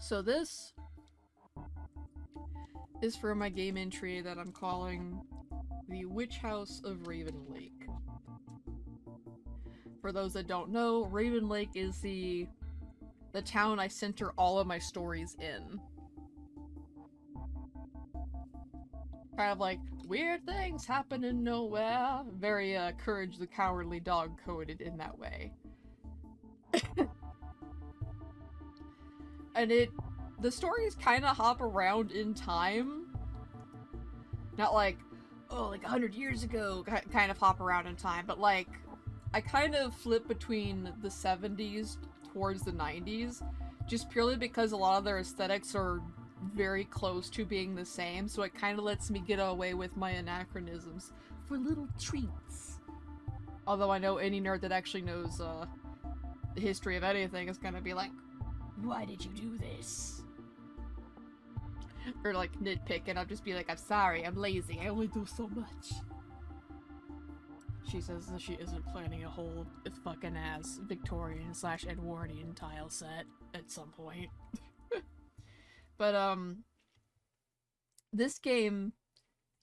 So this is for my game entry that I'm calling The Witch House of Raven Lake. For those that don't know, Raven Lake is the town I center all of my stories in. Kind of like, weird things happening nowhere. Very Courage the Cowardly Dog coded in that way. And the stories kind of hop around in time. Not like, oh, like 100 years ago, kind of hop around in time, but like, I kind of flip between the 70s towards the 90s, just purely because a lot of their aesthetics are very close to being the same, so it kind of lets me get away with my anachronisms for little treats. Although I know any nerd that actually knows the history of anything is gonna be like, why did you do this? Or like nitpick, and I'll just be like, I'm sorry, I'm lazy, I only do so much. She says that she isn't planning a whole fucking ass Victorian / Edwardian tile set at some point. But this game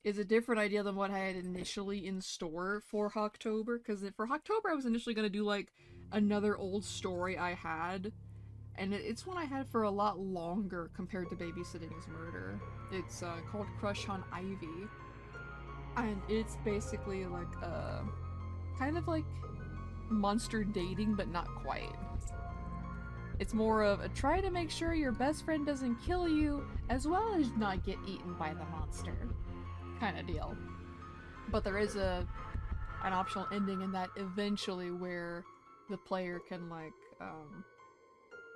is a different idea than what I had initially in store for October, because for October I was initially going to do like another old story I had, and it's one I had for a lot longer compared to Babysitting is Murder. It's called Crush on Ivy, and it's basically like kind of like monster dating, but not quite. It's more of a try to make sure your best friend doesn't kill you, as well as not get eaten by the monster kind of deal. But there is an optional ending in that eventually where the player can like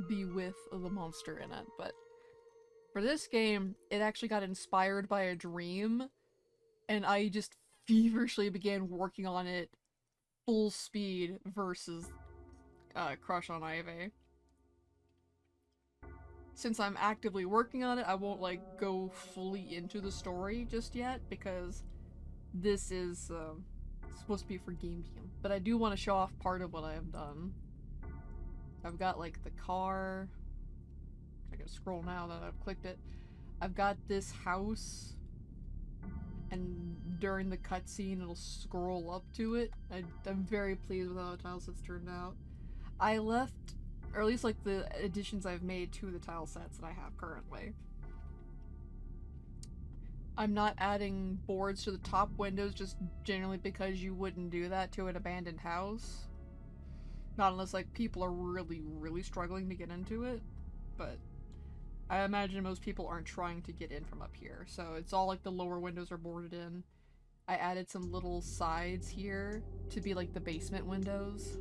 be with the monster in it. But for this game, it actually got inspired by a dream, and I just feverishly began working on it full speed versus Crush on Ivy. Since I'm actively working on it, I won't like go fully into the story just yet, because this is supposed to be for Game Jam. But I do want to show off part of what I have done. I've got like the car. I gotta scroll now that I've clicked it. I've got this house, and during the cutscene it'll scroll up to it. I'm very pleased with how the tile sets turned out. I left, or at least like the additions I've made to the tile sets that I have currently. I'm not adding boards to the top windows just generally because you wouldn't do that to an abandoned house. Not unless like people are really, really struggling to get into it. But I imagine most people aren't trying to get in from up here. So it's all like the lower windows are boarded in. I added some little sides here to be like the basement windows.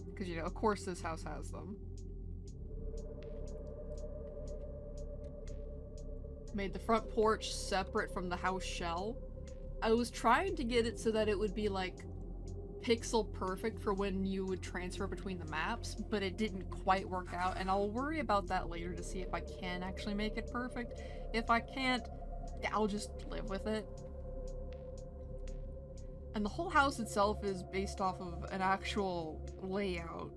Because, you know, of course this house has them. Made the front porch separate from the house shell. I was trying to get it so that it would be like pixel perfect for when you would transfer between the maps, but it didn't quite work out, and I'll worry about that later to see if I can actually make it perfect. If I can't, I'll just live with it. And the whole house itself is based off of an actual layout.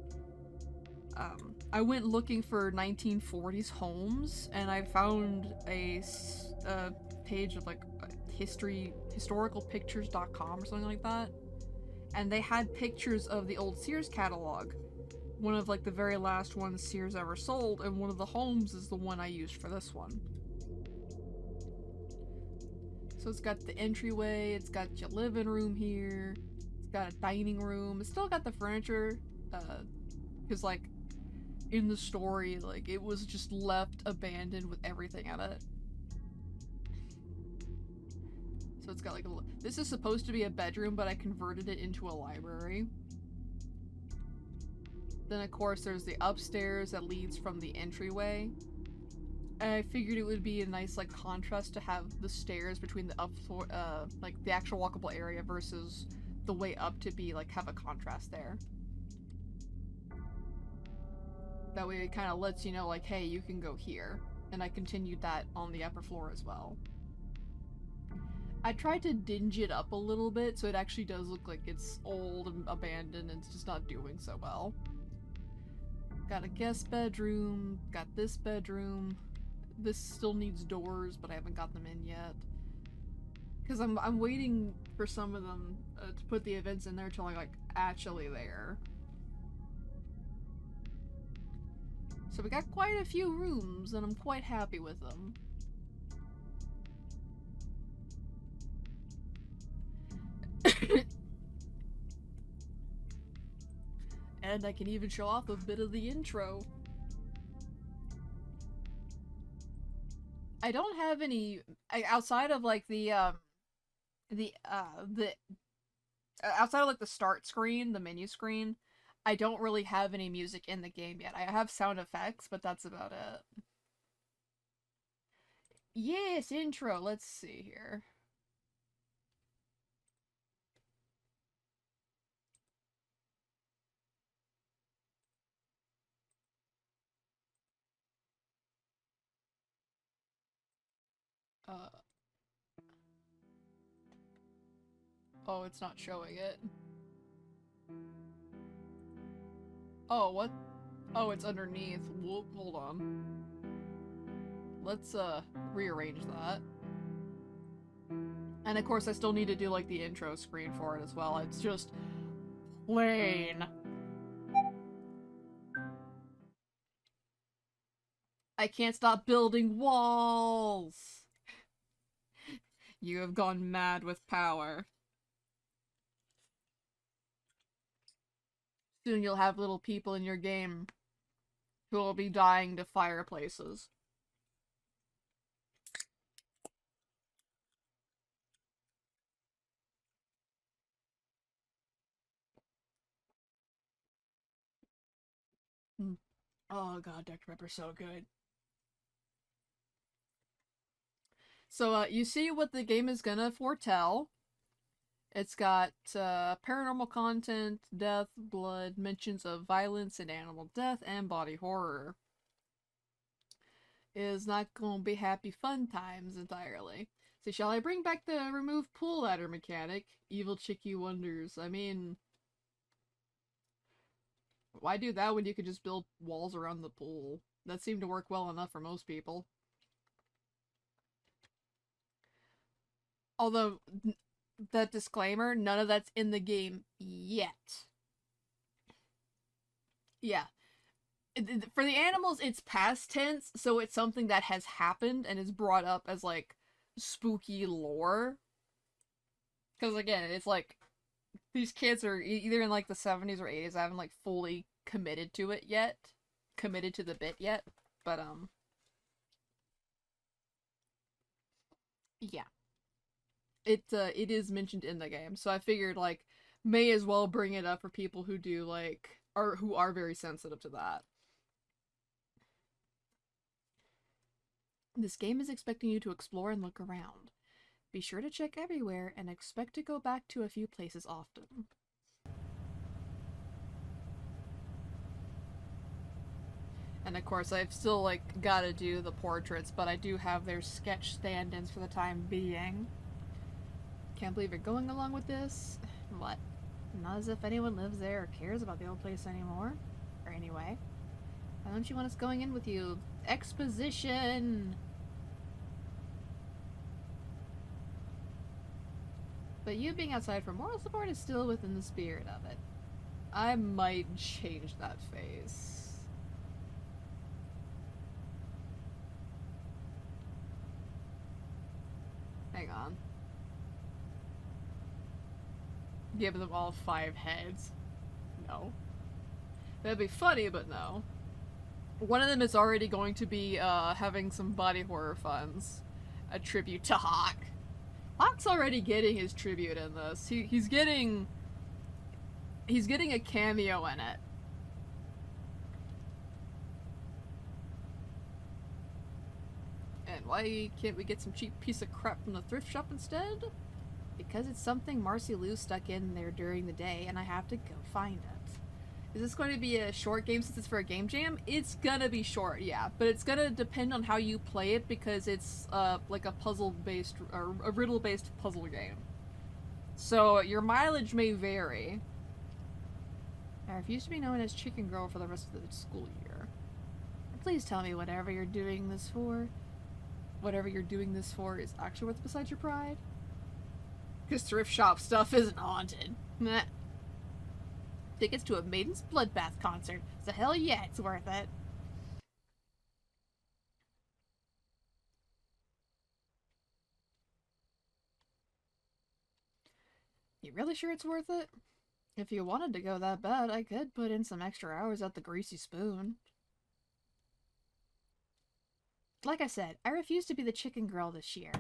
I went looking for 1940s homes, and I found a page of like historicalpictures.com or something like that. And they had pictures of the old Sears catalog. One of like the very last ones Sears ever sold, and one of the homes is the one I used for this one. So it's got the entryway, it's got your living room here, it's got a dining room, it's still got the furniture, because like in the story, like it was just left abandoned with everything in it. So it's got like this is supposed to be a bedroom, but I converted it into a library. Then of course there's the upstairs that leads from the entryway. And I figured it would be a nice like contrast to have the stairs between the up floor, like the actual walkable area versus the way up to be like have a contrast there. That way it kind of lets you know like, hey, you can go here. And I continued that on the upper floor as well. I tried to dinge it up a little bit so it actually does look like it's old and abandoned and it's just not doing so well. Got a guest bedroom, got this bedroom. This still needs doors, but I haven't got them in yet. Because I'm waiting for some of them to put the events in there till I'm like actually there. So we got quite a few rooms, and I'm quite happy with them. And I can even show off a bit of the intro. I don't have any outside of like the outside of like the start screen, the menu screen. I don't really have any music in the game yet. I have sound effects, but that's about it. Yes, intro. Let's see here. Oh, it's not showing it. Oh, what? Oh, it's underneath. Whoop, hold on. Let's, rearrange that. And of course, I still need to do, like, the intro screen for it as well. It's just plain. I can't stop building walls! You have gone mad with power. Soon you'll have little people in your game who will be dying to fireplaces. Oh god, Dr. Pepper's so good. So, you see what the game is gonna foretell. It's got paranormal content, death, blood, mentions of violence and animal death, and body horror. It is not gonna be happy fun times entirely. So shall I bring back the remove pool ladder mechanic? Evil Chicky wonders. I mean, why do that when you could just build walls around the pool? That seemed to work well enough for most people. Although, that disclaimer, none of that's in the game yet. Yeah. For the animals, it's past tense, so it's something that has happened and is brought up as, like, spooky lore. Because, again, it's like, these kids are either in, like, the 70s or 80s, I haven't, like, fully committed to it yet. Committed to the bit yet. But, yeah. It is mentioned in the game, so I figured, like, may as well bring it up for people who do, like, or who are very sensitive to that. This game is expecting you to explore and look around. Be sure to check everywhere and expect to go back to a few places often. And of course, I've still, like, gotta do the portraits, but I do have their sketch stand-ins for the time being. Can't believe you're going along with this. What? Not as if anyone lives there or cares about the old place anymore. Or anyway. Why don't you want us going in with you? Exposition! But you being outside for moral support is still within the spirit of it. I might change that face. Hang on. Give them all 5 heads. No. That'd be funny, but no. One of them is already going to be having some body horror funds. A tribute to Hawk. Hawk's already getting his tribute in this. He's getting a cameo in it. And why can't we get some cheap piece of crap from the thrift shop instead? Because it's something Marcy Lou stuck in there during the day, and I have to go find it. Is this going to be a short game since it's for a game jam? It's gonna be short, yeah, but it's gonna depend on how you play it because it's like a puzzle-based, or a riddle-based puzzle game. So your mileage may vary. And why can't we get some cheap piece of crap from the thrift shop instead? Because it's something Marcy Lou stuck in there during the day, and I have to go find it. Is this going to be a short game since it's for a game jam? It's gonna be short, yeah, but it's gonna depend on how you play it because it's like a puzzle-based, or a riddle-based puzzle game. So your mileage may vary. I refuse to be known as Chicken Girl for the rest of the school year. Please tell me whatever you're doing this for is actually what's besides your pride. Because thrift shop stuff isn't haunted. Meh. Tickets to a Maiden's Bloodbath concert. So hell yeah, it's worth it. You really sure it's worth it? If you wanted to go that bad, I could put in some extra hours at the Greasy Spoon. Like I said, I refuse to be the chicken girl this year.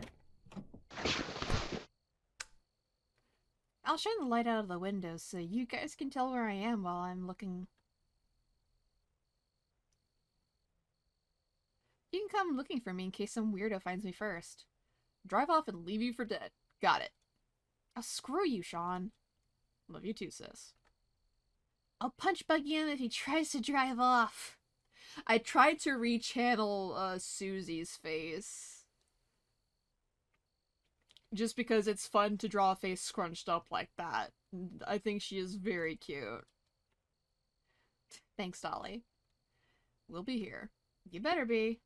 I'll shine the light out of the window so you guys can tell where I am while I'm looking. You can come looking for me in case some weirdo finds me first. Drive off and leave you for dead. Got it. Oh, screw you, Sean. Love you too, sis. I'll punch Buggy him if he tries to drive off. I tried to rechannel Susie's face. Just because it's fun to draw a face scrunched up like that. I think she is very cute. Thanks, Dolly. We'll be here. You better be.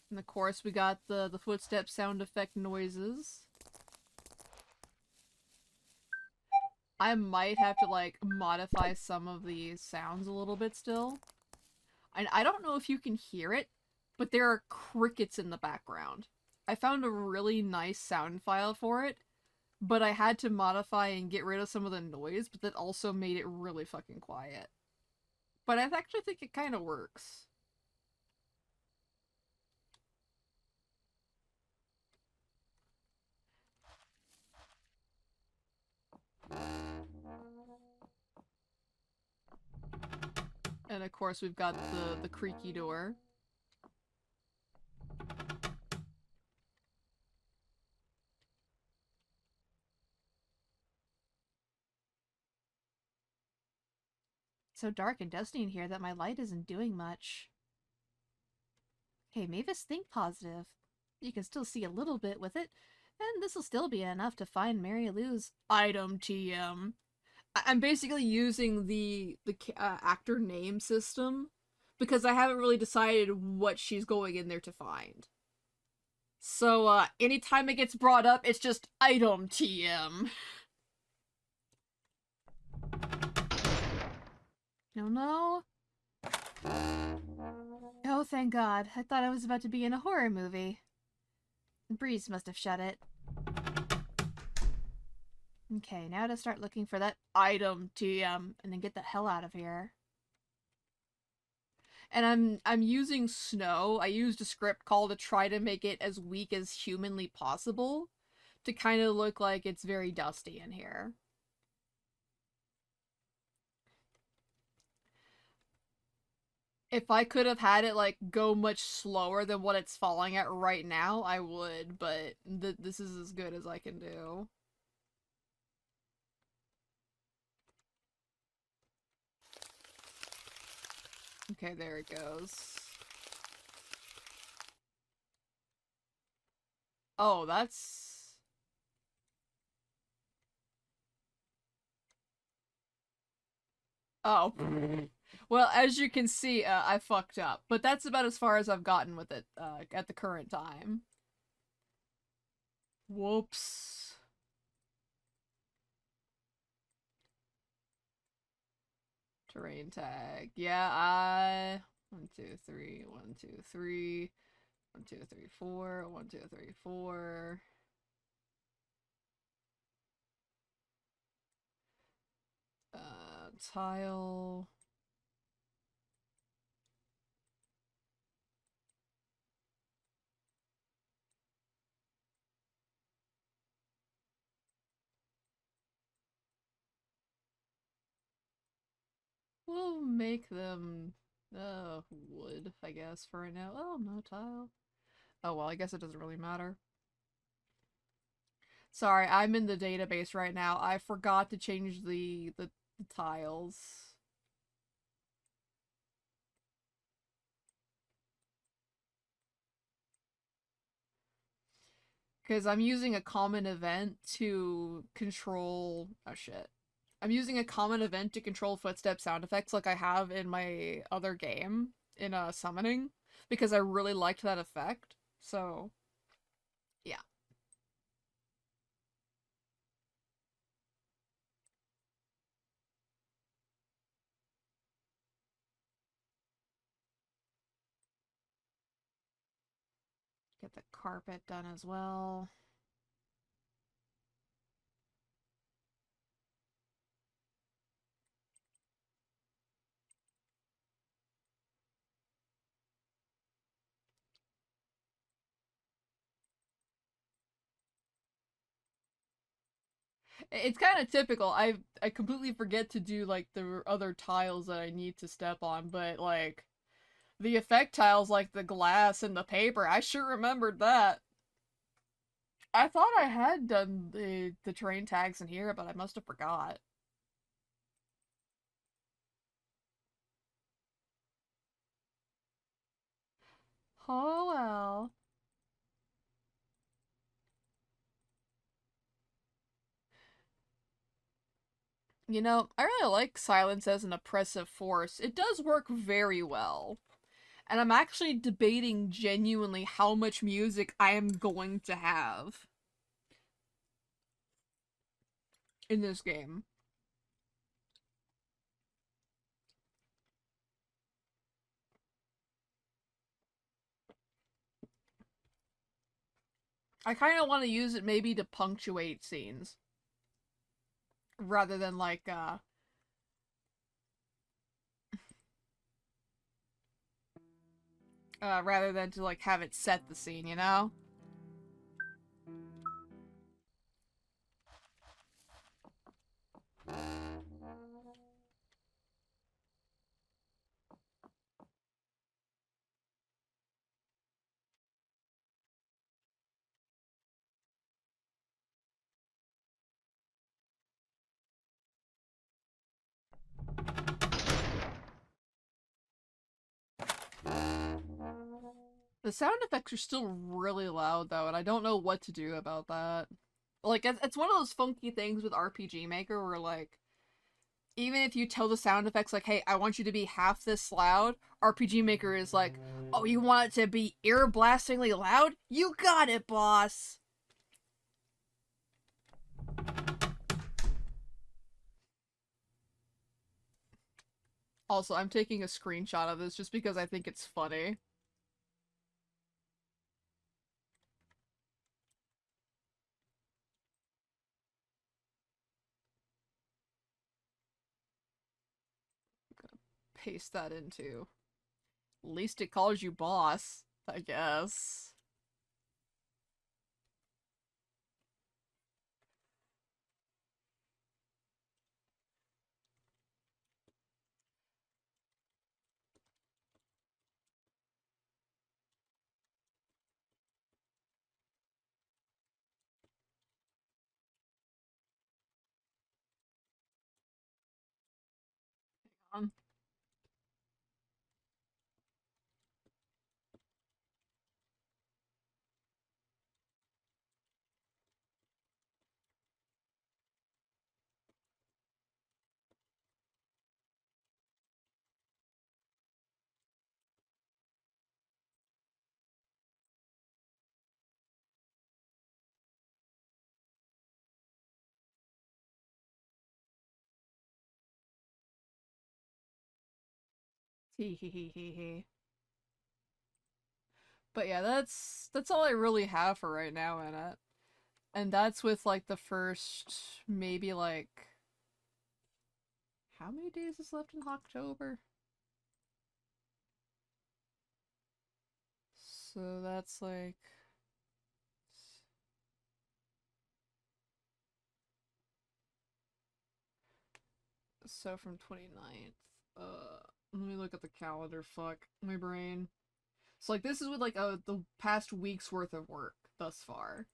And of course we got the footstep sound effect noises. I might have to like modify some of these sounds a little bit still. And I don't know if you can hear it, but there are crickets in the background. I found a really nice sound file for it, but I had to modify and get rid of some of the noise, but that also made it really fucking quiet. But I actually think it kind of works. And of course we've got the creaky door. It's so dark and dusty in here that my light isn't doing much. Hey, Mavis, think positive. You can still see a little bit with it, and this'll still be enough to find Mary Lou's item TM. I'm basically using the actor name system because I haven't really decided what she's going in there to find. So, anytime it gets brought up, it's just item TM. No, no. Oh, thank God. I thought I was about to be in a horror movie. The breeze must have shut it. Okay, now to start looking for that item TM and then get the hell out of here. And I'm using snow. I used a script call to try to make it as weak as humanly possible to kind of look like it's very dusty in here. If I could have had it like go much slower than what it's falling at right now, I would, but this is as good as I can do. Okay, there it goes. Oh, that's... Oh. Well, as you can see, I fucked up. But that's about as far as I've gotten with it at the current time. Whoops. Terrain tag. Yeah, I... 1, 2, 3, 1, 2, 3. 1, 2, 3, 4. 1, 2, 3, 4. Tile. We'll make them wood, I guess, for right now. Oh, no tile. Oh, well, I guess it doesn't really matter. Sorry, I'm in the database right now. I forgot to change the tiles. Because I'm using a common event to control... Oh shit. I'm using a common event to control footstep sound effects like I have in my other game, in Summoning, because I really liked that effect. So, yeah. Get the carpet done as well. It's kind of typical. I completely forget to do like the other tiles that I need to step on, but like the effect tiles like the glass and the paper, I sure remembered that. I thought I had done the terrain tags in here, but I must have forgot. Oh well. You know, I really like silence as an oppressive force. It does work very well. And I'm actually debating genuinely how much music I am going to have in this game. I kind of want to use it maybe to punctuate scenes rather than like rather than to like have it set the scene, you know? The sound effects are still really loud though, and I don't know what to do about that. Like it's one of those funky things with RPG Maker where like even if you tell the sound effects like, hey, I want you to be half this loud, RPG Maker is like, oh, you want it to be ear blastingly loud? You got it, boss. Also, I'm taking a screenshot of this just because I think it's funny. Paste that into. At least it calls you boss, I guess. Um, Hee hee hee hee hee. But yeah, that's all I really have for right now in it. And that's with like the first maybe like how many days is left in October? So that's like so from 29th. Let me look at the calendar. Fuck my brain. So like this is with like the past week's worth of work thus far.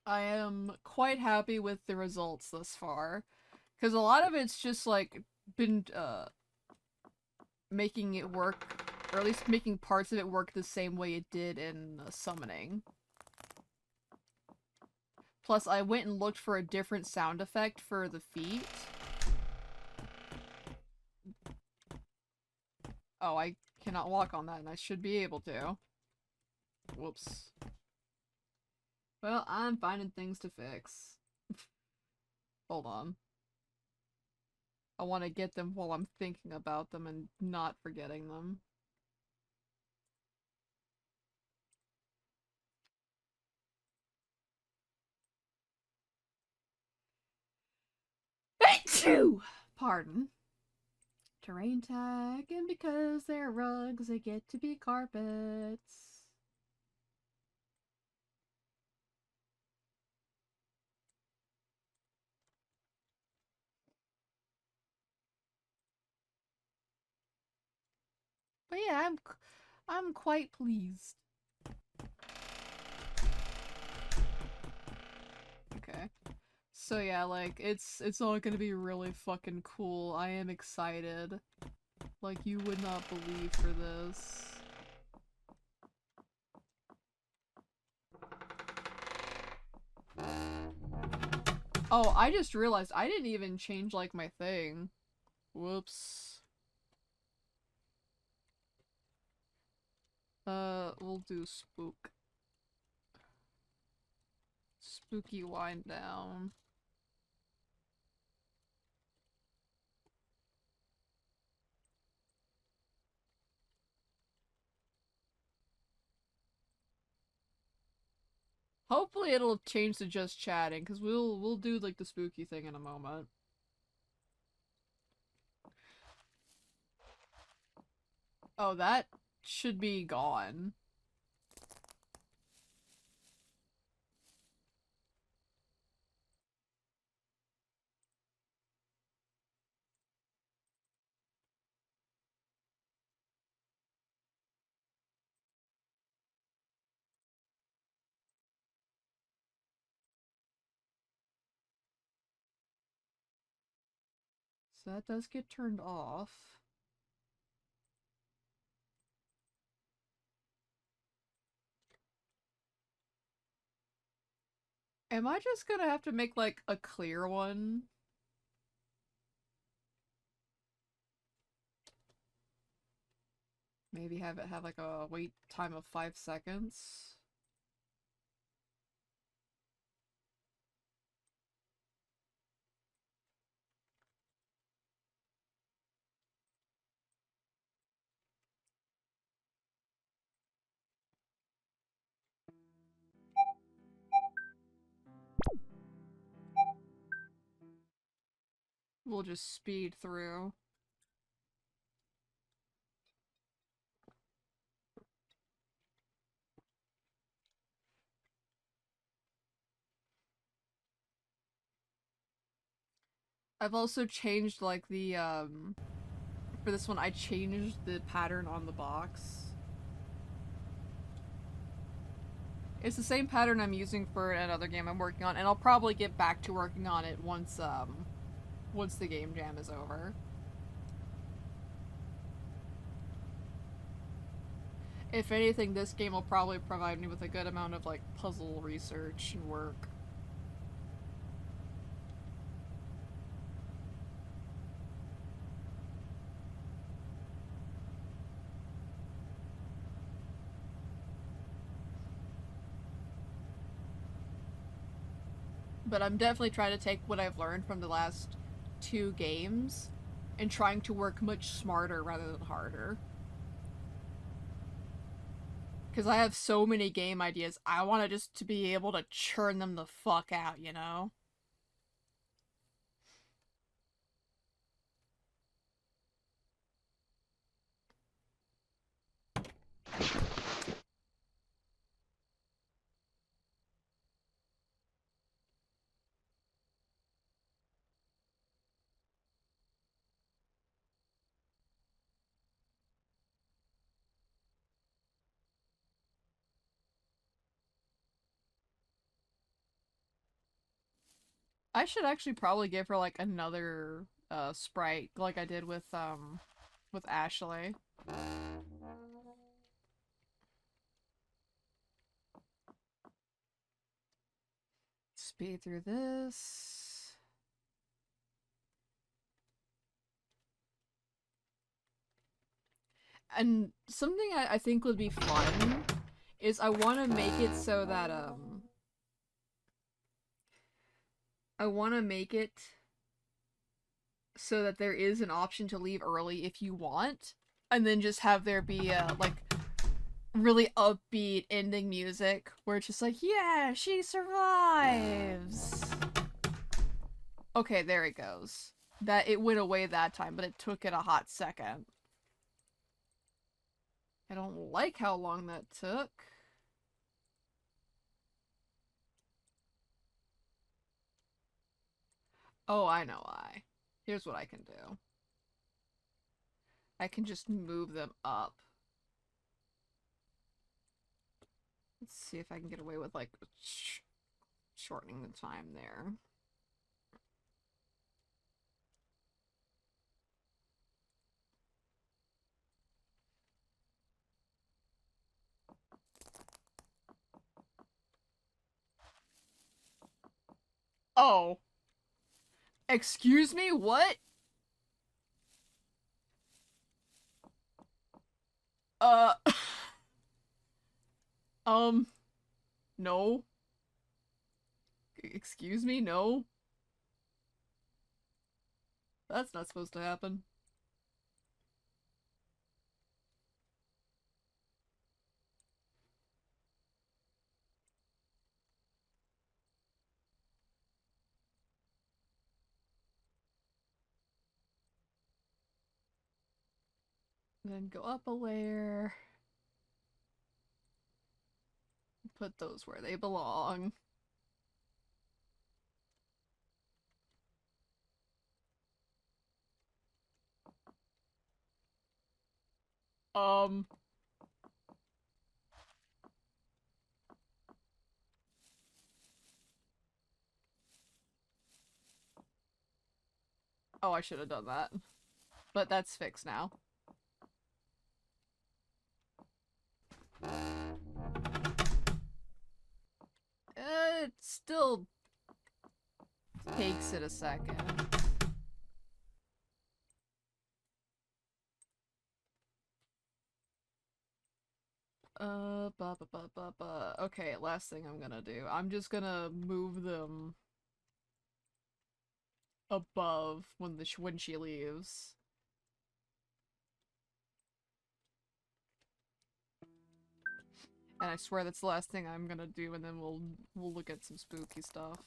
I am quite happy with the results thus far because a lot of it's just like been making it work Or at least making parts of it work the same way it did in summoning. Plus, I went and looked for a different sound effect for the feet. Oh, I cannot walk on that, and I should be able to. Whoops. Well, I'm finding things to fix. Hold on. I want to get them while I'm thinking about them and not forgetting them. Achoo! Pardon. Terrain tag, and because they're rugs, they get to be carpets. But yeah, I'm quite pleased. Okay. So yeah, like, it's all gonna be really fucking cool. I am excited. Like, you would not believe for this. Oh, I just realized I didn't even change, like, my thing. Whoops. We'll do spook. Spooky wind down. Hopefully it'll change to just chatting, because we'll do, like, the spooky thing in a moment. Oh, that should be gone. So that does get turned off. Am I just gonna have to make, like, a clear one? Maybe have it have, like, a wait time of 5 seconds? We'll just speed through. I've also changed, like, for this one, I changed the pattern on the box. It's the same pattern I'm using for another game I'm working on, and I'll probably get back to working on it once the game jam is over. If anything, this game will probably provide me with a good amount of, like, puzzle research and work. But I'm definitely trying to take what I've learned from the last 2 games and trying to work much smarter rather than harder. Because I have so many game ideas, I want to just to be able to churn them the fuck out, you know? I should actually probably give her, like, another sprite like I did with Ashley. speed through this. And something I think would be fun is I want to make it so that, I want to make it so that there is an option to leave early if you want, and then just have there be a, like, really upbeat ending music where it's just like, yeah, she survives. Okay, there it goes. That it went away that time, but it took it a hot second. I don't like how long that took. Oh, I know why. Here's what I can do. I can just move them up. Let's see if I can get away with, like, shortening the time there. Oh. Excuse me? What? Uh... No. Excuse me? No. That's not supposed to happen. Then go up a layer. Put those where they belong. Um... Oh, I should have done that. But that's fixed now. It still takes it a second. Okay, last thing I'm gonna do. I'm just gonna move them above when she leaves. And I swear that's the last thing I'm gonna do, and then we'll look at some spooky stuff.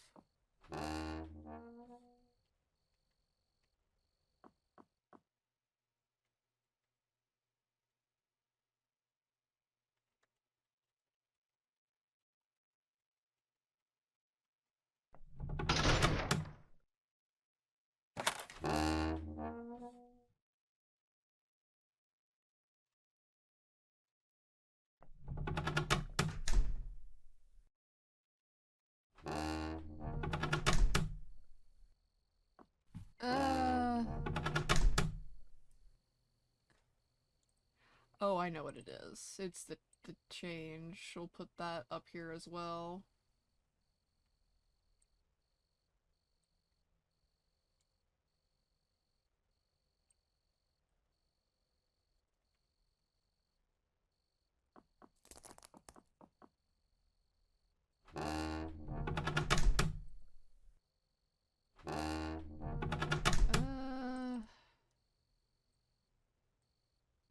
Oh, I know what it is. It's the change. We'll put that up here as well.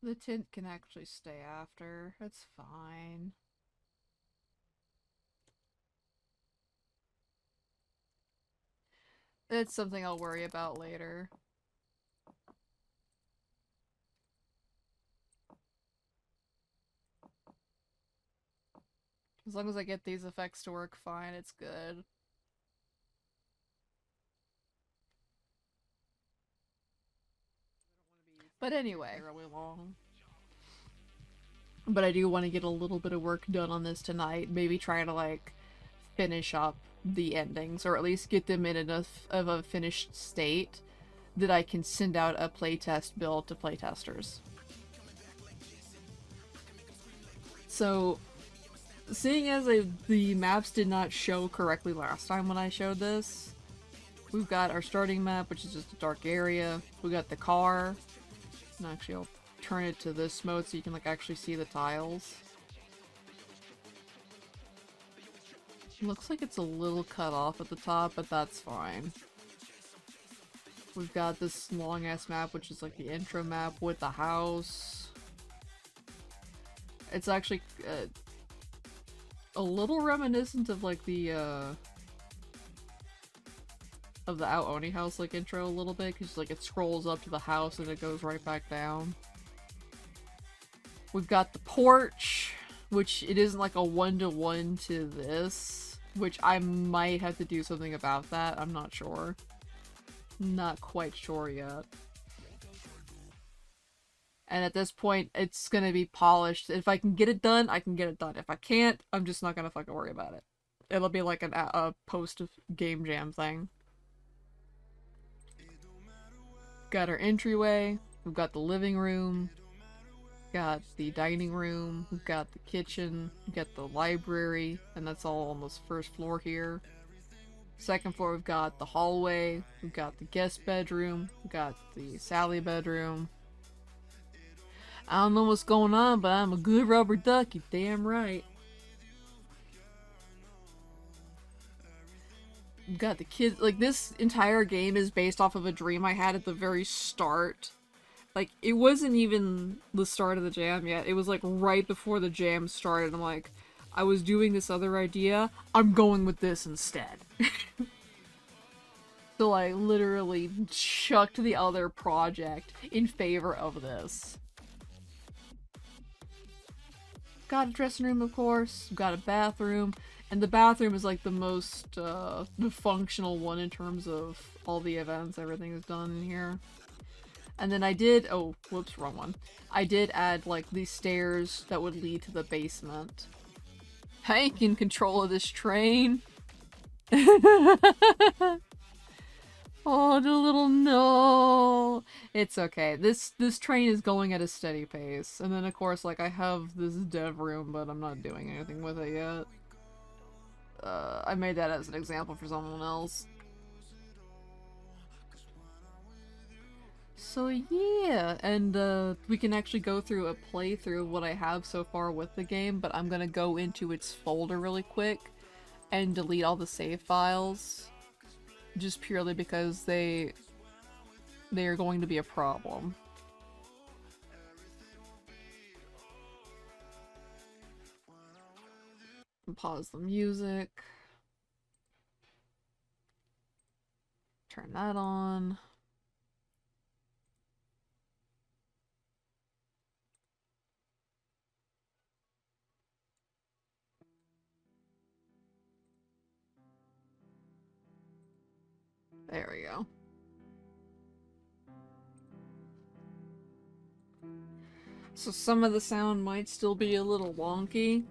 The tint can actually stay after. That's fine. It's something I'll worry about later. As long as I get these effects to work fine, it's good. But anyway, really long. But I do want to get a little bit of work done on this tonight. Maybe try to, like, finish up the endings, or at least get them in enough of a finished state that I can send out a playtest build to playtesters. So, seeing as the maps did not show correctly last time when I showed this, we've got our starting map, which is just a dark area. We got the car. And actually, I'll turn it to this mode so you can like actually see the tiles. Looks like it's a little cut off at the top, but that's fine. We've got this long-ass map, which is like the intro map with the house. It's actually a little reminiscent of like the of the Ao Oni house like intro a little bit, because like it scrolls up to the house and it goes right back down. We've got the porch, which it isn't like a one-to-one to this, which I might have to do something about that. I'm not sure. Not quite sure yet. And at this point, it's gonna be polished. If I can get it done, I can get it done. If I can't, I'm just not gonna fucking worry about it. It'll be like a post-game jam thing. Got our entryway. We've got the living room. Got the dining room. We've got the kitchen. We've got the library. And that's all on this first floor here. Second floor, we've got the hallway, we've got the guest bedroom, we've got the Sally bedroom. I don't know what's going on, but I'm a good rubber duck, you damn right. We've got the kids, like this entire game is based off of a dream I had at the very start. Like, it wasn't even the start of the jam yet, it was like right before the jam started. I'm like, I was doing this other idea, I'm going with this instead. So I literally chucked the other project in favor of this. Got a dressing room, of course, got a bathroom, and the bathroom is like the most the functional one in terms of all the events, everything is done in here. And then I did, oh, whoops, wrong one. I did add like these stairs that would lead to the basement. Hank in control of this train. Oh, the little no. It's okay. This train is going at a steady pace. And then of course, like I have this dev room, but I'm not doing anything with it yet. I made that as an example for someone else. So yeah, and we can actually go through a playthrough of what I have so far with the game, but I'm gonna go into its folder really quick and delete all the save files, just purely because they are going to be a problem. Pause the music. Turn that on. There we go. So some of the sound might still be a little wonky.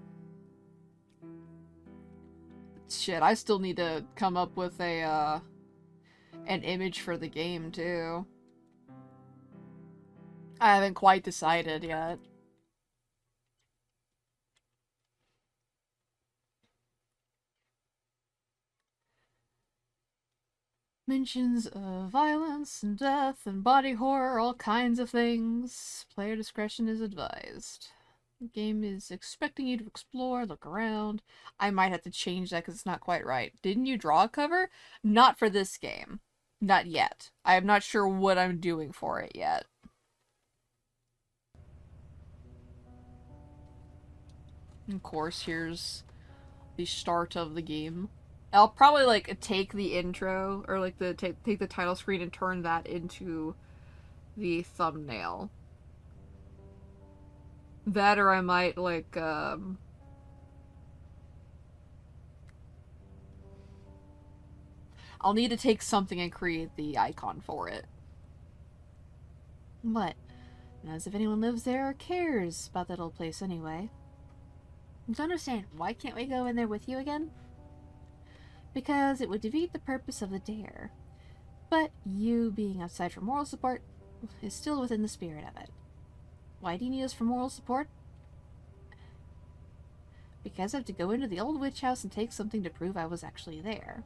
Shit, I still need to come up with a, an image for the game, too. I haven't quite decided yet. Mentions of violence and death and body horror, all kinds of things. Player discretion is advised. The game is expecting you to explore, look around. I might have to change that because it's not quite right. Didn't you draw a cover? Not for this game. Not yet. I am not sure what I'm doing for it yet. Of course, here's the start of the game. I'll probably like take the intro or like take the title screen and turn that into the thumbnail. That, or I might like I'll need to take something and create the icon for it. What? Not as if anyone lives there or cares about that old place anyway. I don't understand. Why can't we go in there with you again? Because it would defeat the purpose of the dare. But you being outside for moral support is still within the spirit of it. Why do you need us for moral support? Because I have to go into the old witch house and take something to prove I was actually there.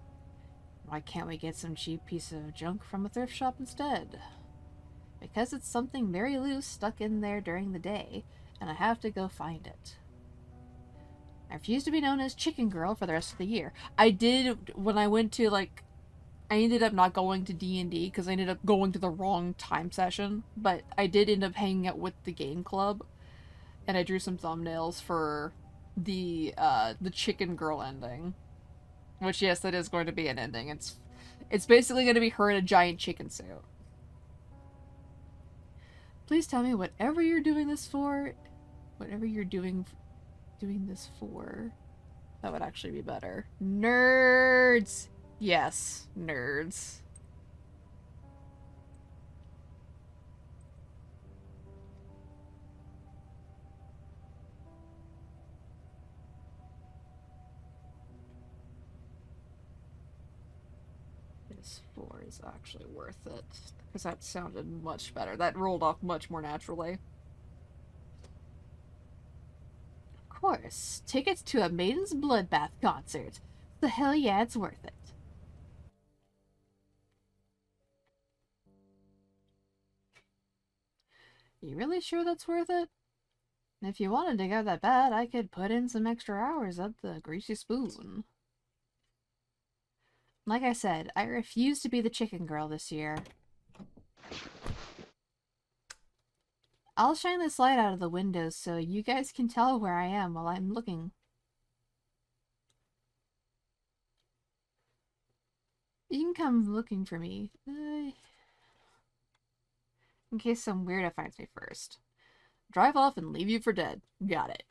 Why can't we get some cheap piece of junk from a thrift shop instead? Because it's something very loose stuck in there during the day, and I have to go find it. I refuse to be known as Chicken Girl for the rest of the year. I did, when I went to, like, I ended up not going to D&D because I ended up going to the wrong time session, but I did end up hanging out with the game club, and I drew some thumbnails for the Chicken Girl ending. Which, yes, that is going to be an ending. It's basically going to be her in a giant chicken suit. Please tell me whatever you're doing this for, whatever you're doing this for, that would actually be better. Nerds! Yes, nerds. This 4 is actually worth it. Because that sounded much better. That rolled off much more naturally. Of course. Tickets to a Maiden's Bloodbath concert. The hell yeah, it's worth it. You really sure that's worth it? If you wanted to go that bad, I could put in some extra hours at the Greasy Spoon. Like I said, I refuse to be the chicken girl this year. I'll shine this light out of the windows so you guys can tell where I am while I'm looking. You can come looking for me. In case some weirdo finds me first. Drive off and leave you for dead. Got it.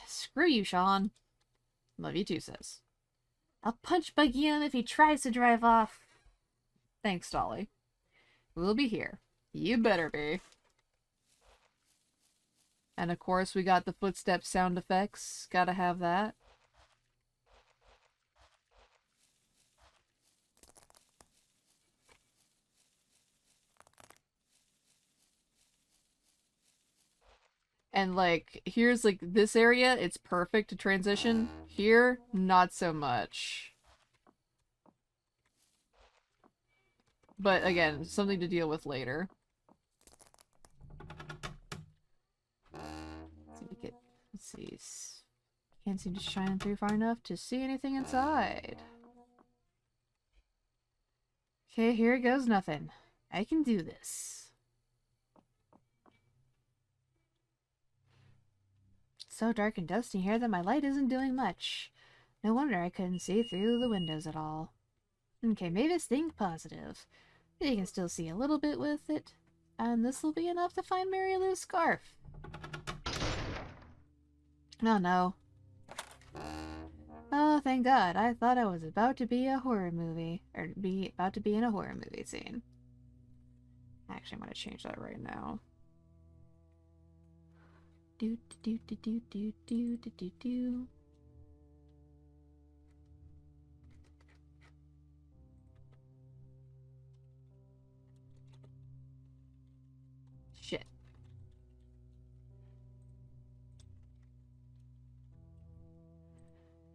Screw you, Sean. Love you too, sis. I'll punch Buggy him if he tries to drive off. Thanks, Dolly. We'll be here. You better be. And of course, we got the footsteps sound effects. Gotta have that. And, like, here's, like, this area, it's perfect to transition. Here, not so much. But, again, something to deal with later. Let's see. Can't seem to shine through far enough to see anything inside. Okay, here goes nothing. I can do this. It's so dark and dusty here that my light isn't doing much. No wonder I couldn't see through the windows at all. Okay, Mavis, think positive. You can still see a little bit with it. And this will be enough to find Mary Lou's scarf. Oh no. Oh, thank God. I thought I was about to be a horror movie. Or about to be in a horror movie scene. Actually, I'm gonna change that right now. Do do do do do do do do do. Shit.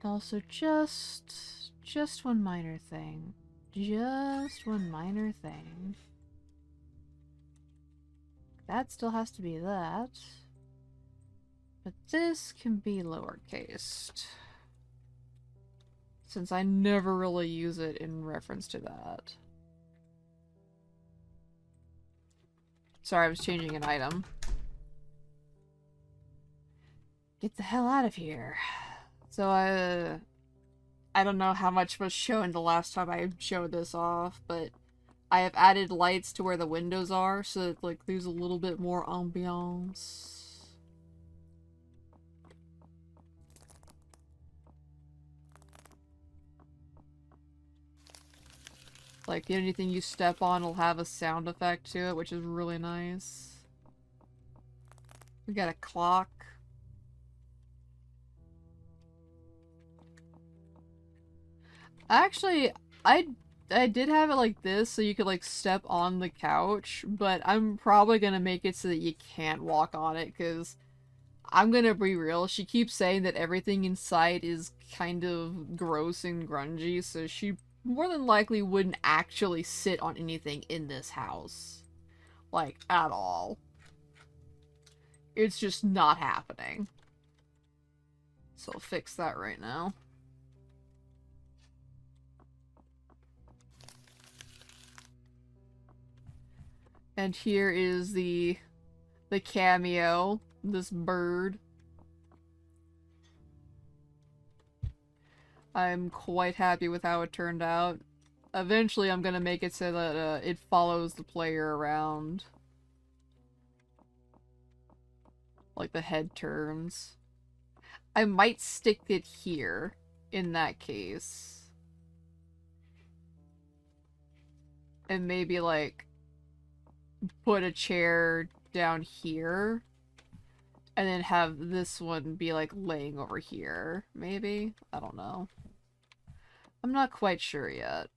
Also, just one minor thing. Just one minor thing. That still has to be that. But this can be lowercased. Since I never really use it in reference to that. Sorry, I was changing an item. Get the hell out of here. So, I don't know how much was shown the last time I showed this off, but I have added lights to where the windows are, so that, like, there's a little bit more ambiance. Like, anything you step on will have a sound effect to it, which is really nice. We got a clock. Actually, I did have it like this, so you could, like, step on the couch, but I'm probably gonna make it so that you can't walk on it, because I'm gonna be real. She keeps saying that everything inside is kind of gross and grungy, so she more than likely wouldn't actually sit on anything in this house. Like, at all. It's just not happening. So I'll fix that right now. And here is the cameo, this bird. I'm quite happy with how it turned out. Eventually I'm gonna make it so that it follows the player around. Like the head turns. I might stick it here in that case. And maybe like put a chair down here. And then have this one be like laying over here. Maybe? I don't know. I'm not quite sure yet.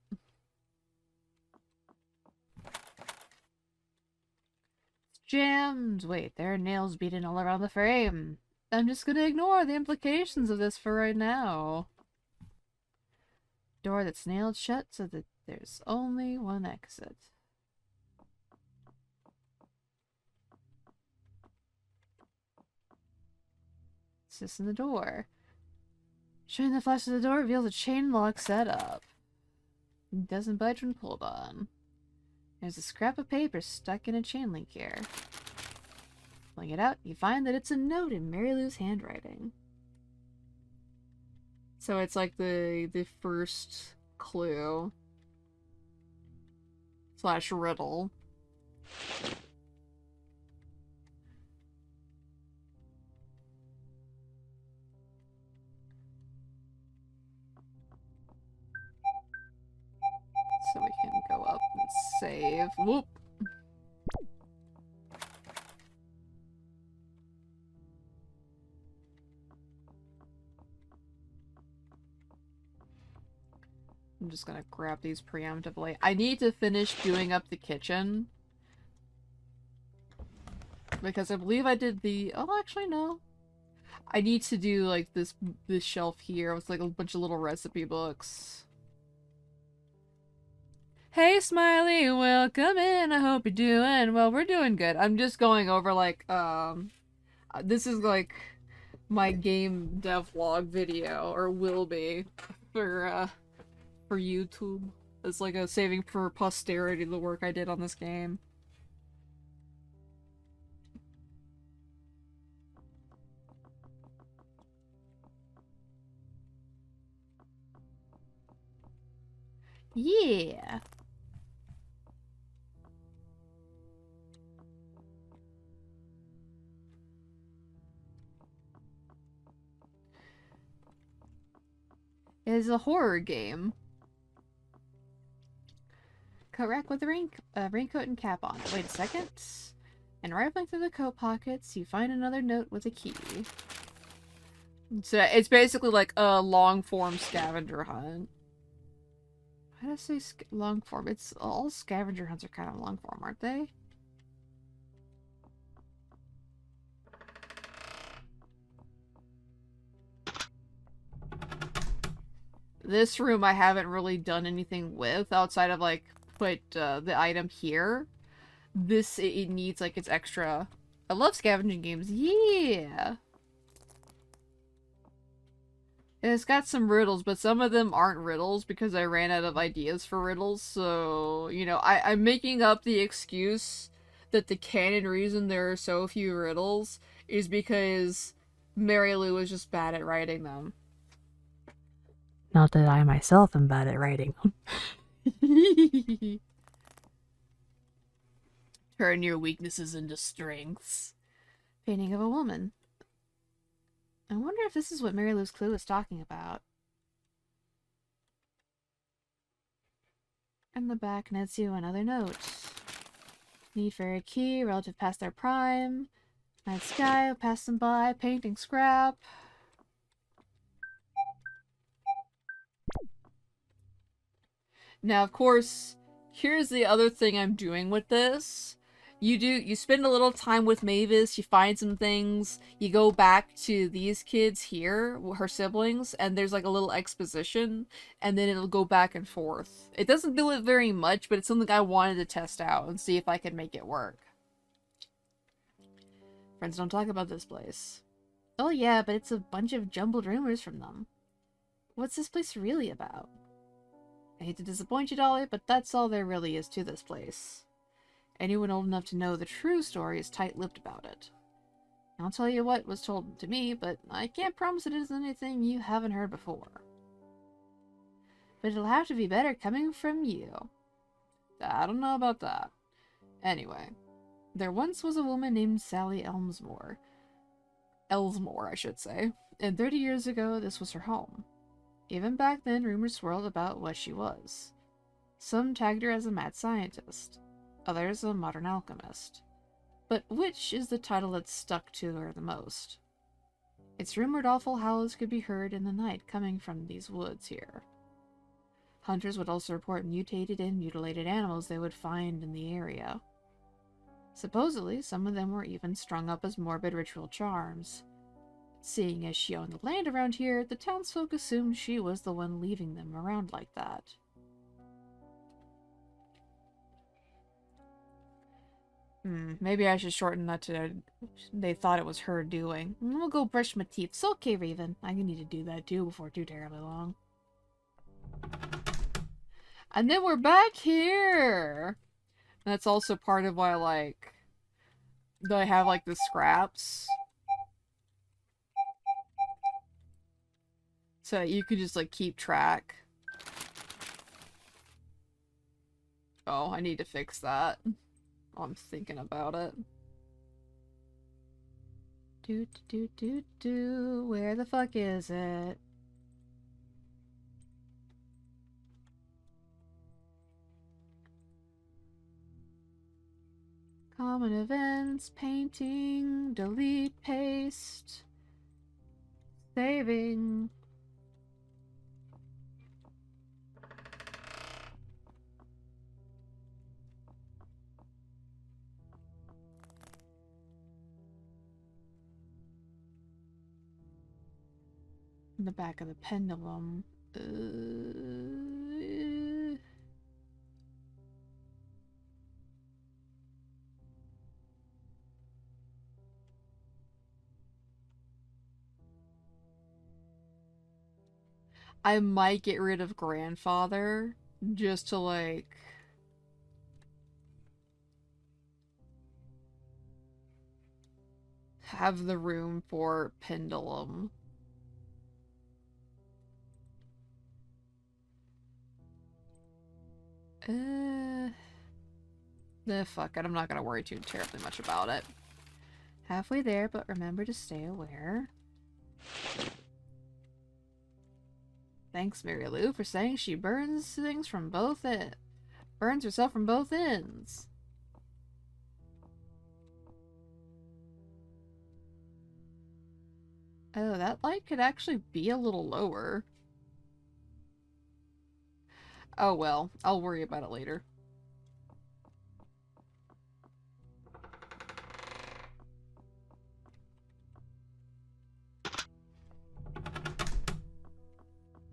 Jammed! Wait, there are nails beaten all around the frame. I'm just gonna ignore the implications of this for right now. Door that's nailed shut so that there's only one exit. It's just in the door. Showing the flash of the door reveals a chain lock setup. It doesn't budge when pulled on. There's a scrap of paper stuck in a chain link here. Pulling it out, you find that it's a note in Mary Lou's handwriting. So it's like the first clue / riddle. So we can go up and save. Whoop! I'm just gonna grab these preemptively. I need to finish doing up the kitchen. Because I believe I did the... Oh, actually, no. I need to do, like, this shelf here with, like, a bunch of little recipe books. Hey, Smiley, welcome in. I hope you're doing well. We're doing good. I'm just going over, like, this is, like, my game devlog video, or will be, for YouTube. It's like a saving for posterity the work I did on this game. Yeah. It is a horror game. Correct with a raincoat and cap on. Wait a second. And rifling through the coat pockets, you find another note with a key. So it's basically like a long-form scavenger hunt. Why did I say long-form? It's all scavenger hunts are kind of long-form, aren't they? This room I haven't really done anything with outside of like put the item here. This, it needs like its extra. I love scavenging games. Yeah. And it's got some riddles, but some of them aren't riddles because I ran out of ideas for riddles. So, you know, I'm making up the excuse that the canon reason there are so few riddles is because Mary Lou was just bad at writing them. Not that I myself am bad at writing. Turn your weaknesses into strengths. Painting of a woman. I wonder if this is what Mary Lou's clue is talking about. And the back nets you another note. Need for a key, relative past their prime. Night sky, pass them by, painting scrap. Now, of course, here's the other thing I'm doing with this. you spend a little time with Mavis, you find some things, you go back to these kids here, her siblings, and there's like a little exposition, and then it'll go back and forth. It doesn't do it very much, but it's something I wanted to test out and see if I could make it work. Friends don't talk about this place. Oh yeah, but it's a bunch of jumbled rumors from them. What's this place really about? I hate to disappoint you, Dolly, but that's all there really is to this place. Anyone old enough to know the true story is tight-lipped about it. I'll tell you what was told to me, but I can't promise it isn't anything you haven't heard before. But it'll have to be better coming from you. I don't know about that. Anyway, there once was a woman named Sally Elsmore, I should say, and 30 years ago this was her home. Even back then, rumors swirled about what she was. Some tagged her as a mad scientist, others a modern alchemist. But which is the title that stuck to her the most? It's rumored awful howls could be heard in the night coming from these woods here. Hunters would also report mutated and mutilated animals they would find in the area. Supposedly, some of them were even strung up as morbid ritual charms. Seeing as she owned the land around here, the townsfolk assumed she was the one leaving them around like that. Maybe I should shorten that to they thought it was her doing. We'll go brush my teeth. It's okay, Raven. I need to do that too before too terribly long. And then we're back here! That's also part of why, like, I have, like, the scraps. So that you could just, like, keep track. Oh, I need to fix that. I'm thinking about it. Where the fuck is it? Common events, painting, delete, paste, saving. In the back of the pendulum. I might get rid of grandfather just to, like, have the room for pendulum. Fuck it, I'm not gonna worry too terribly much about it. Halfway there, but remember to stay aware. Thanks, Mary Lou, for saying she burns things from both ends. Burns herself from both ends. Oh, that light could actually be a little lower. Oh well, I'll worry about it later.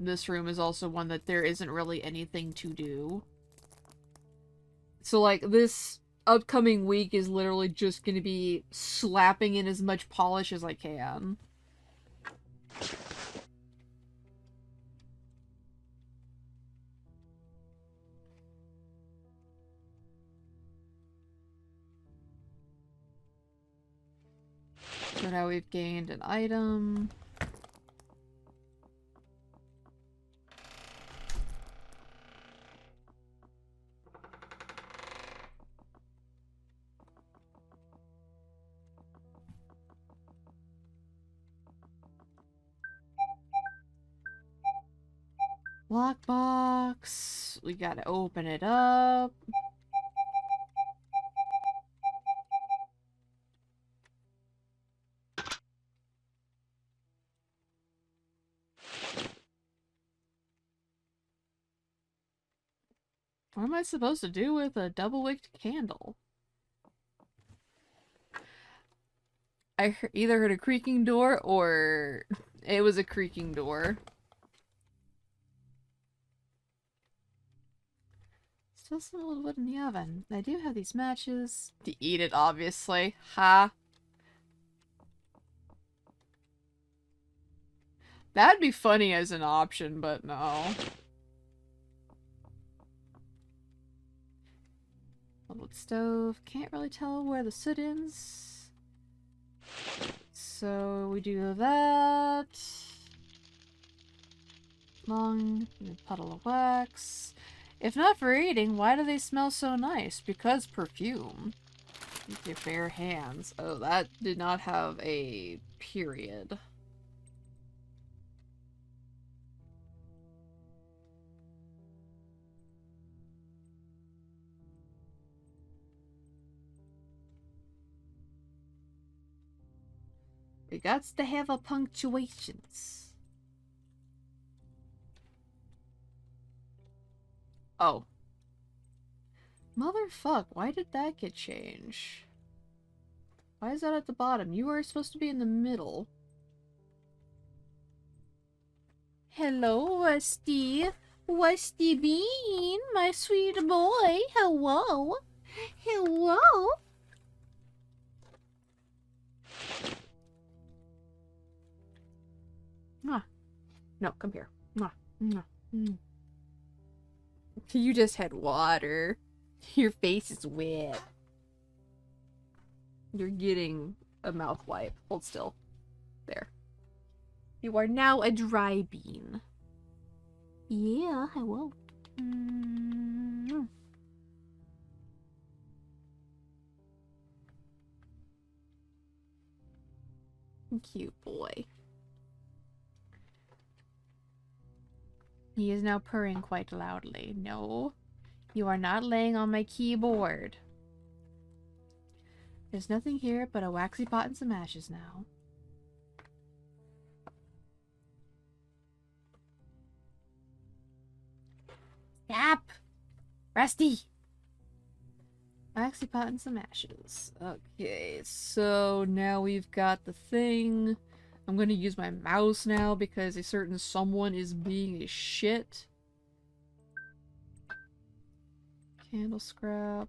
This room is also one that there isn't really anything to do. So, like, this upcoming week is literally just gonna be slapping in as much polish as I can. So now we've gained an item. Lockbox. We gotta open it up. What am I supposed to do with a double-wicked candle? either heard a creaking door or it was a creaking door. Still some old wood in the oven. I do have these matches. To eat it, obviously. Ha. That'd be funny as an option, but no. Wood stove. Can't really tell where the soot is. So we do that. Long puddle of wax. If not for eating, why do they smell so nice? Because perfume. With your bare hands. Oh, that did not have a period. We got to have a punctuations. Oh. Motherfuck, why did that get changed? Why is that at the bottom? You are supposed to be in the middle. Hello, Rusty. Rusty Bean, my sweet boy. Hello. Hello. Mwah. No, come here. Mwah. Mwah. Mm. You just had water. Your face is wet. You're getting a mouth wipe. Hold still. There. You are now a dry bean. Yeah, hello. Mm. Cute boy. He is now purring quite loudly. No, you are not laying on my keyboard. There's nothing here but a waxy pot and some ashes now. Stop! Rusty! Waxy pot and some ashes. Okay, so now we've got the thing. I'm gonna use my mouse now because a certain someone is being a shit. Candle scrap.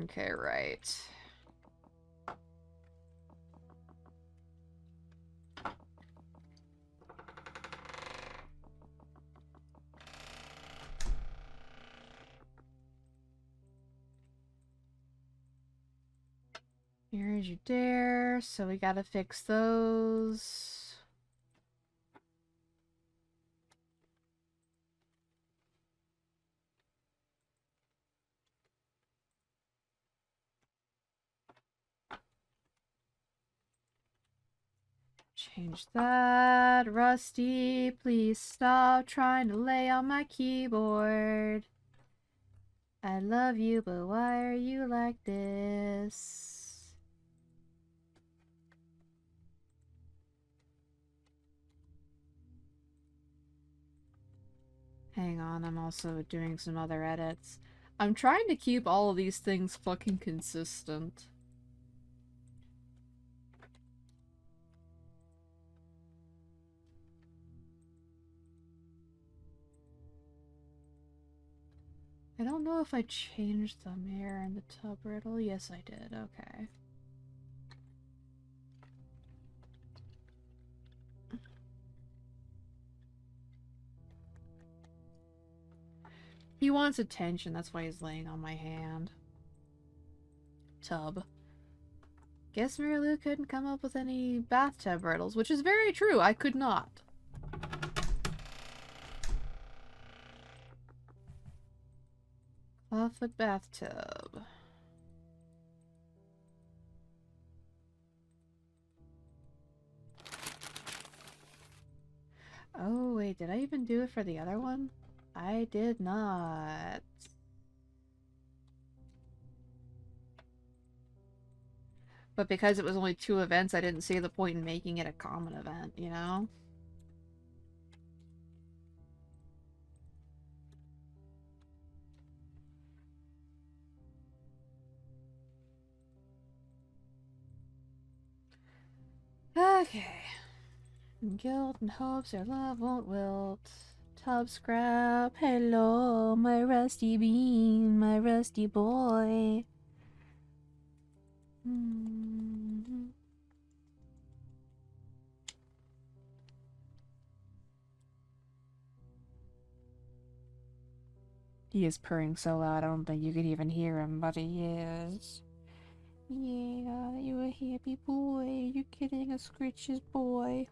Okay, right. Here's your dare, so we gotta fix those. Change that. Rusty, please stop trying to lay on my keyboard. I love you, but why are you like this? Hang on, I'm also doing some other edits. I'm trying to keep all of these things fucking consistent. I don't know if I changed the mirror in the tub riddle. Yes, I did. Okay. He wants attention, that's why he's laying on my hand. Tub. Guess Mary Lou couldn't come up with any bathtub riddles, which is very true. I could not. Clawfoot bathtub. Oh, wait, did I even do it for the other one? I did not. But because it was only 2 events, I didn't see the point in making it a common event, you know? Okay. Guilt and hopes our love won't wilt. Tub scrap, hello, my rusty bean, my rusty boy. He is purring so loud I don't think you could even hear him, but he is. Yeah, you a happy boy. You getting a scritches boy.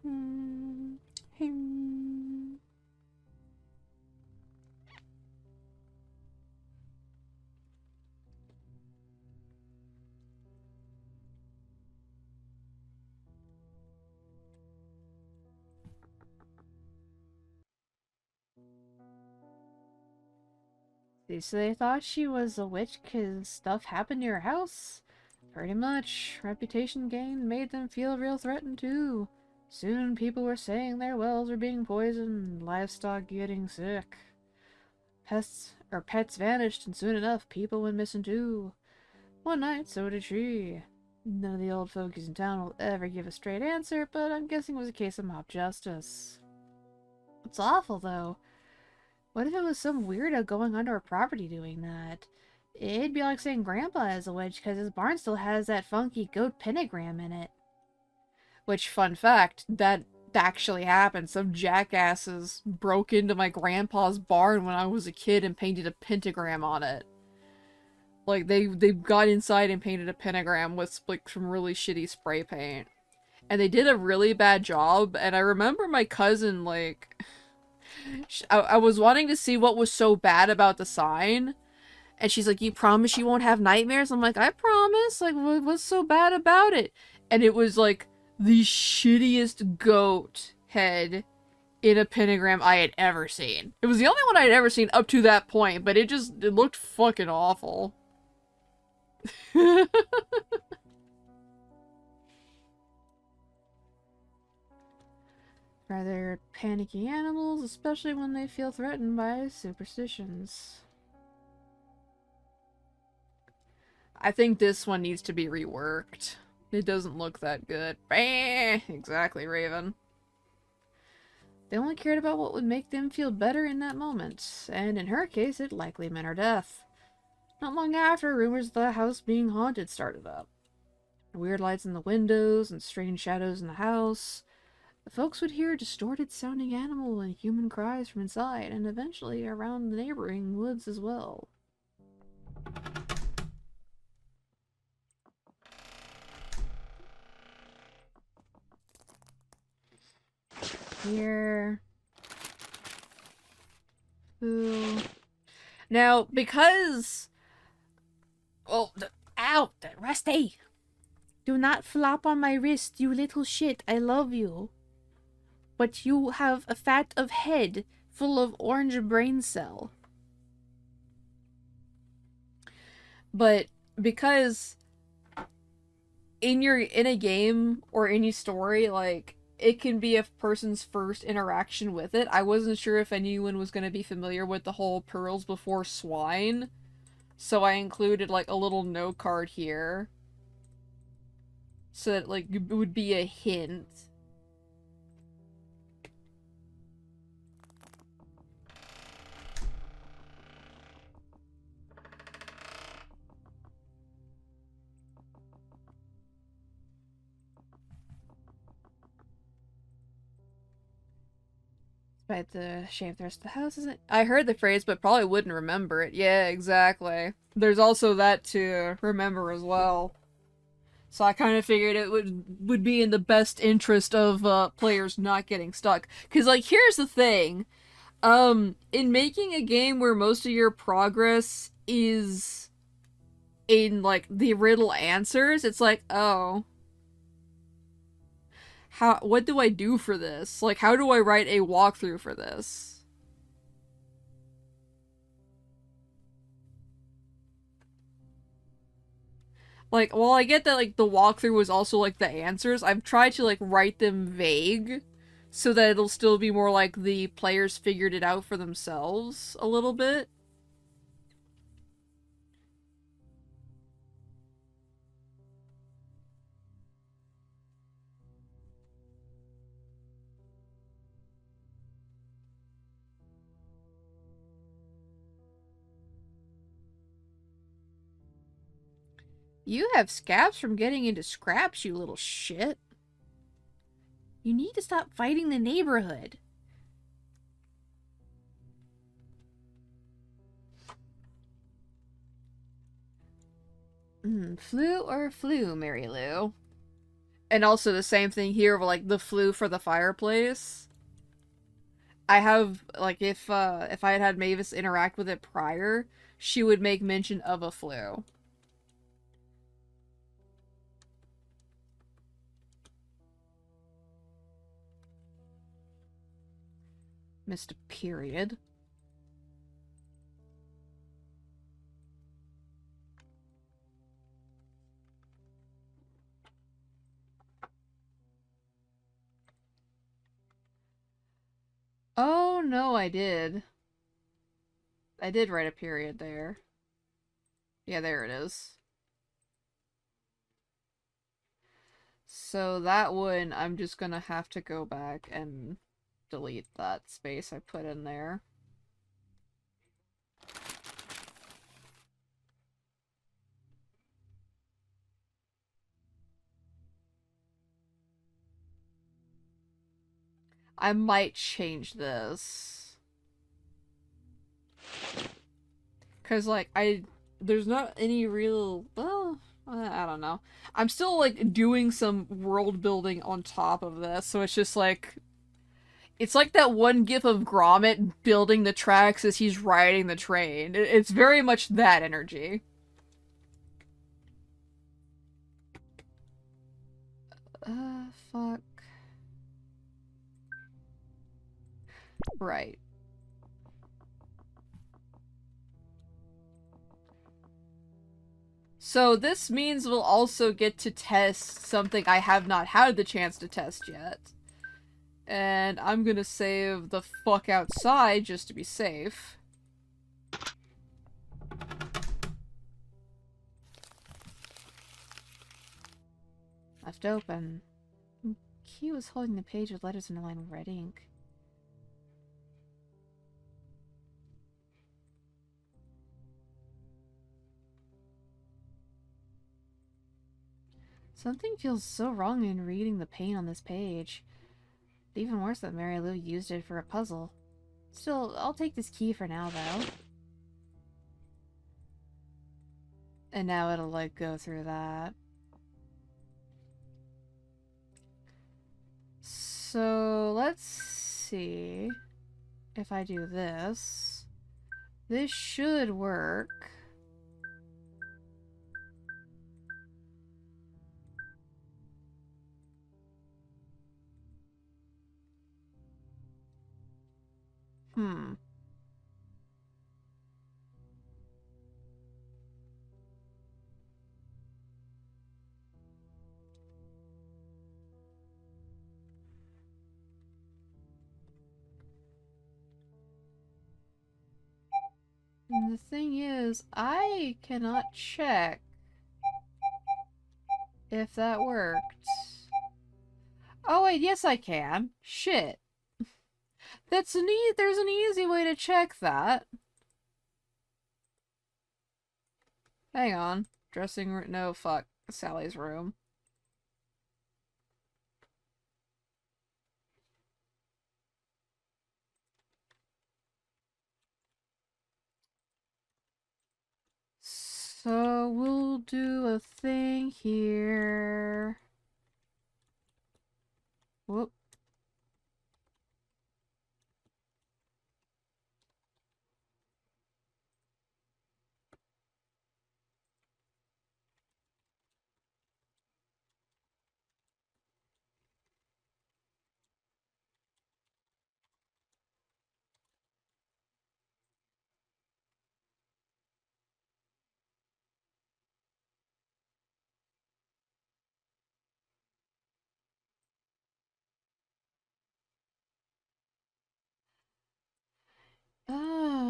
So they thought she was a witch because stuff happened to her house? Pretty much. Reputation gain made them feel real threatened too. Soon people were saying their wells were being poisoned, livestock getting sick. Pets vanished, and soon enough people went missing too. One night, so did she. None of the old fogies in town will ever give a straight answer, but I'm guessing it was a case of mob justice. It's awful, though. What if it was some weirdo going onto our property doing that? It'd be like saying Grandpa is a witch because his barn still has that funky goat pentagram in it. Which, fun fact, that actually happened. Some jackasses broke into my grandpa's barn when I was a kid and painted a pentagram on it. Like, they got inside and painted a pentagram with, like, some really shitty spray paint. And they did a really bad job, and I remember my cousin, like... I was wanting to see what was so bad about the sign, and she's like, you promise you won't have nightmares? I'm like, I promise. Like, what's so bad about it? And it was, like, the shittiest goat head in a pentagram I had ever seen. It was the only one I had ever seen up to that point, but it looked fucking awful. Rather panicky animals, especially when they feel threatened by superstitions. I think this one needs to be reworked. It doesn't look that good. Bah! Exactly, Raven. They only cared about what would make them feel better in that moment, and in her case, it likely meant her death. Not long after, rumors of the house being haunted started up. Weird lights in the windows and strange shadows in the house. The folks would hear distorted-sounding animal and human cries from inside, and eventually around the neighboring woods as well. Here. Ooh. Now, because... Oh, ow! Rusty! Do not flop on my wrist, you little shit. I love you. But you have a fat of head full of orange brain cell. But because in a game or any story, like, it can be a person's first interaction with it. I wasn't sure if anyone was going to be familiar with the whole pearls before swine. So I included, like, a little note card here. So that, like, it would be a hint. Despite the shape the rest of the house isn't. I heard the phrase, but probably wouldn't remember it. Yeah, exactly. There's also that to remember as well. So I kind of figured it would be in the best interest of players not getting stuck. Cause like here's the thing, in making a game where most of your progress is in like the riddle answers, it's like, oh, what do I do for this? Like, how do I write a walkthrough for this? Like, while I get that, like, the walkthrough was also, like, the answers, I've tried to, like, write them vague so that it'll still be more like the players figured it out for themselves a little bit. You have scabs from getting into scraps, you little shit. You need to stop fighting the neighborhood. Flu or flu, Mary Lou? And also the same thing here, like the flue for the fireplace. I have, like, if I had had Mavis interact with it prior, she would make mention of a flue. Missed a period. Oh, no, I did. I did write a period there. Yeah, there it is. So that one, I'm just gonna have to go back and delete that space I put in there. I might change this. Cause, like, there's not any real, well, I don't know. I'm still, like, doing some world building on top of this, so it's just like, it's like that one gif of Gromit building the tracks as he's riding the train. It's very much that energy. Fuck. Right. So this means we'll also get to test something I have not had the chance to test yet. And I'm gonna save the fuck outside just to be safe. Left open. He was holding the page with letters underlined with red ink. Something feels so wrong in reading the paint on this page. Even worse that Mary Lou used it for a puzzle. Still, I'll take this key for now, though. And now it'll, like, go through that. So, let's see if I do this. This should work. Hmm. And the thing is, I cannot check if that worked. Oh wait, yes I can. Shit. There's an easy way to check that. Hang on. Dressing room. No, fuck. Sally's room. So we'll do a thing here. Whoop.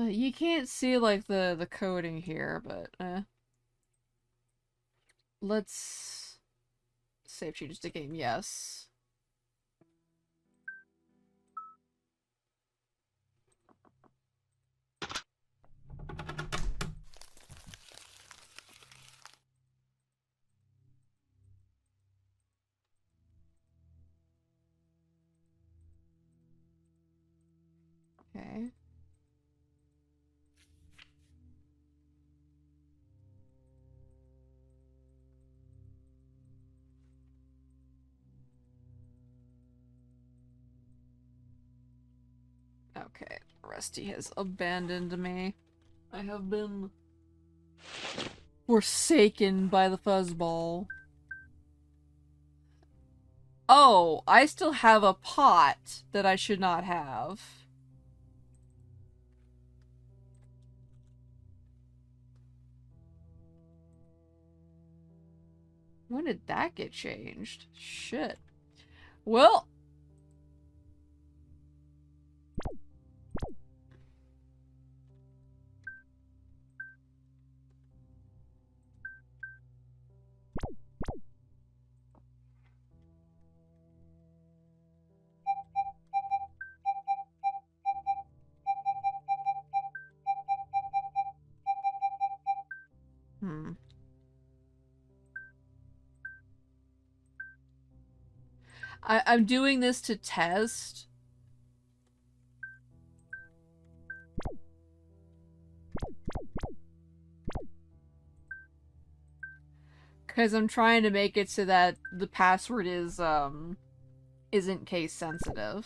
You can't see like the coding here, but let's save changes to game. Yes. Okay. Okay, Rusty has abandoned me. I have been forsaken by the fuzzball. Oh, I still have a pot that I should not have. When did that get changed? Shit. Well. I'm doing this to test. Because I'm trying to make it so that the password is, isn't case sensitive.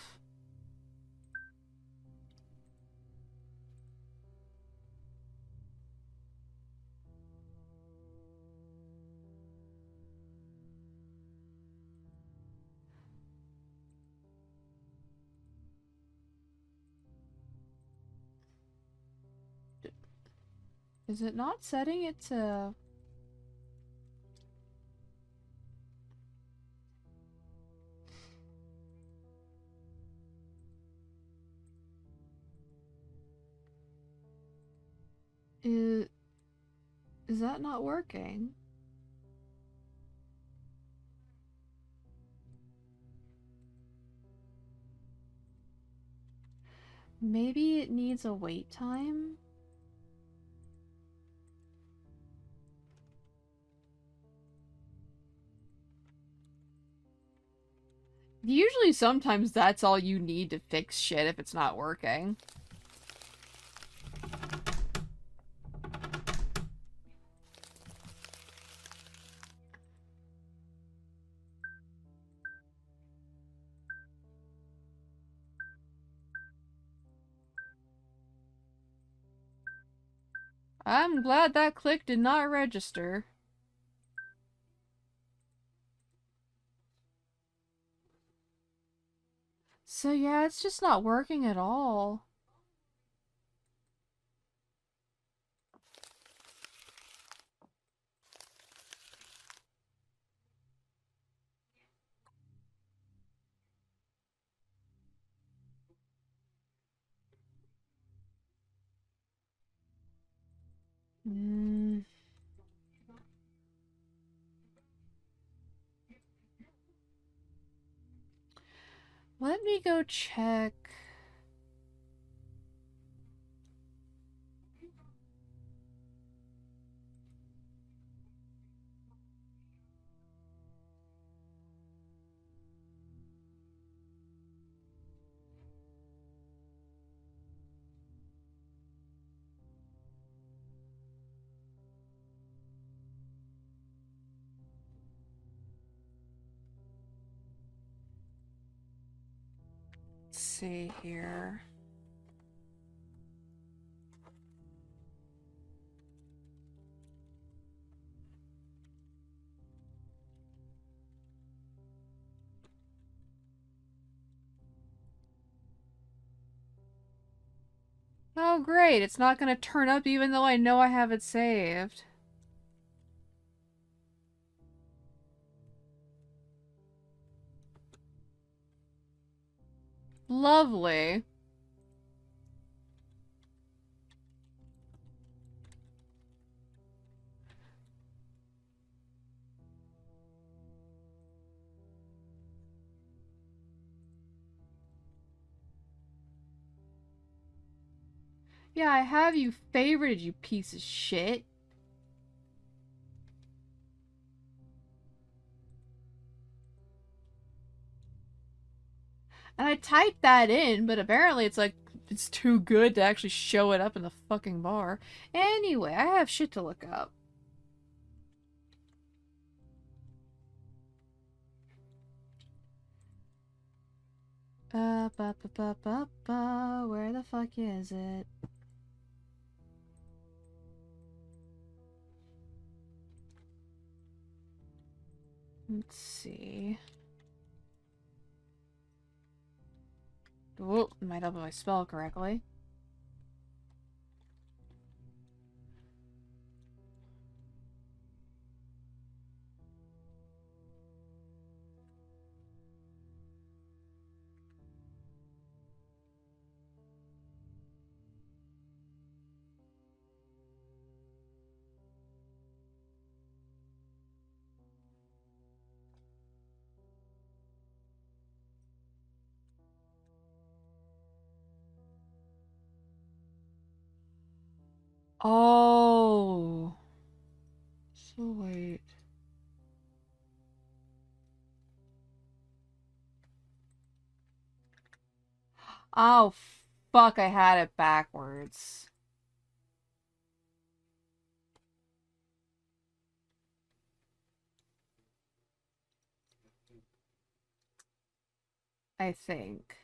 Is it not setting it to... Is that not working? Maybe it needs a wait time? Usually sometimes that's all you need to fix shit if it's not working. I'm glad that click did not register. So yeah, it's just not working at all. Let me go check. Let's see here. Oh great, it's not gonna turn up even though I know I have it saved. Lovely. Yeah, I have you favorited, you piece of shit. And I typed that in, but apparently it's like it's too good to actually show it up in the fucking bar. Anyway, I have shit to look up. Where the fuck is it? Let's see. Oh, might help if I spell correctly. Oh. So wait. Oh, fuck, I had it backwards. I think.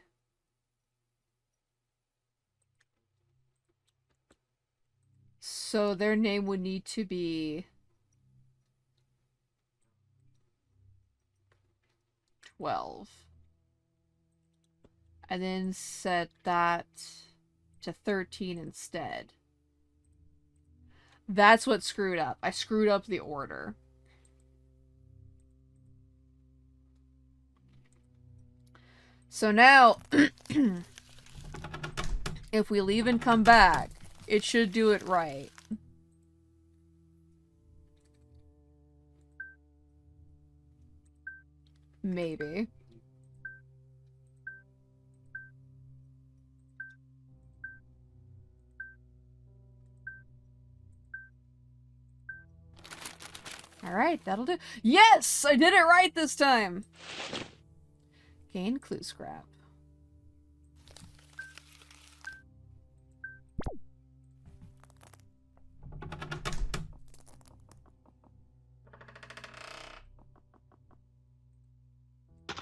So their name would need to be 12. And then set that to 13 instead. That's what screwed up. I screwed up the order. So now, if we leave and come back, it should do it right. Maybe. Alright, that'll do. Yes! I did it right this time! Gain clue scrap.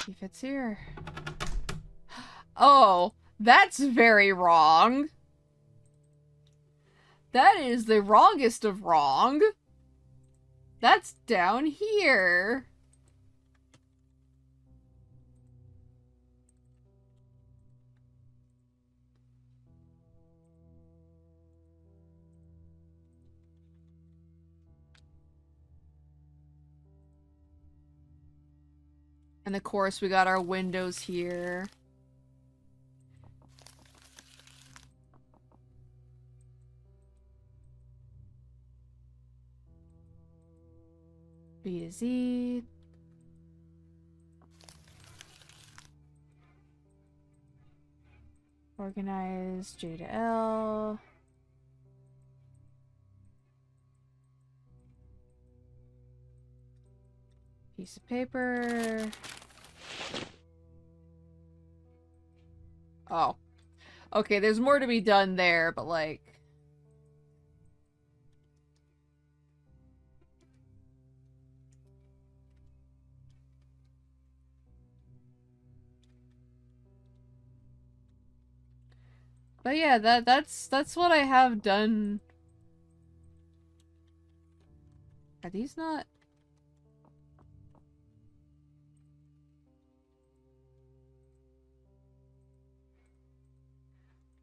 He fits here. Oh, that's very wrong. That is the wrongest of wrong. That's down here. And of course, we got our windows here. B to Z. Organize J to L. Piece of paper. Oh. Okay, there's more to be done there, but like... But yeah, that's what I have done. Are these not...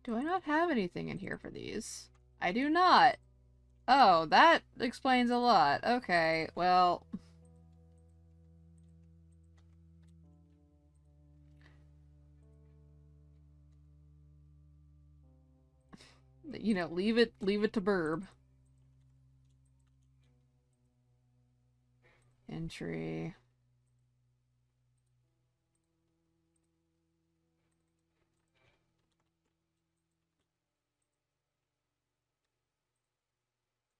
Do I not have anything in here for these? I do not. Oh, that explains a lot. Okay, well... You know, leave it to Burb. Entry.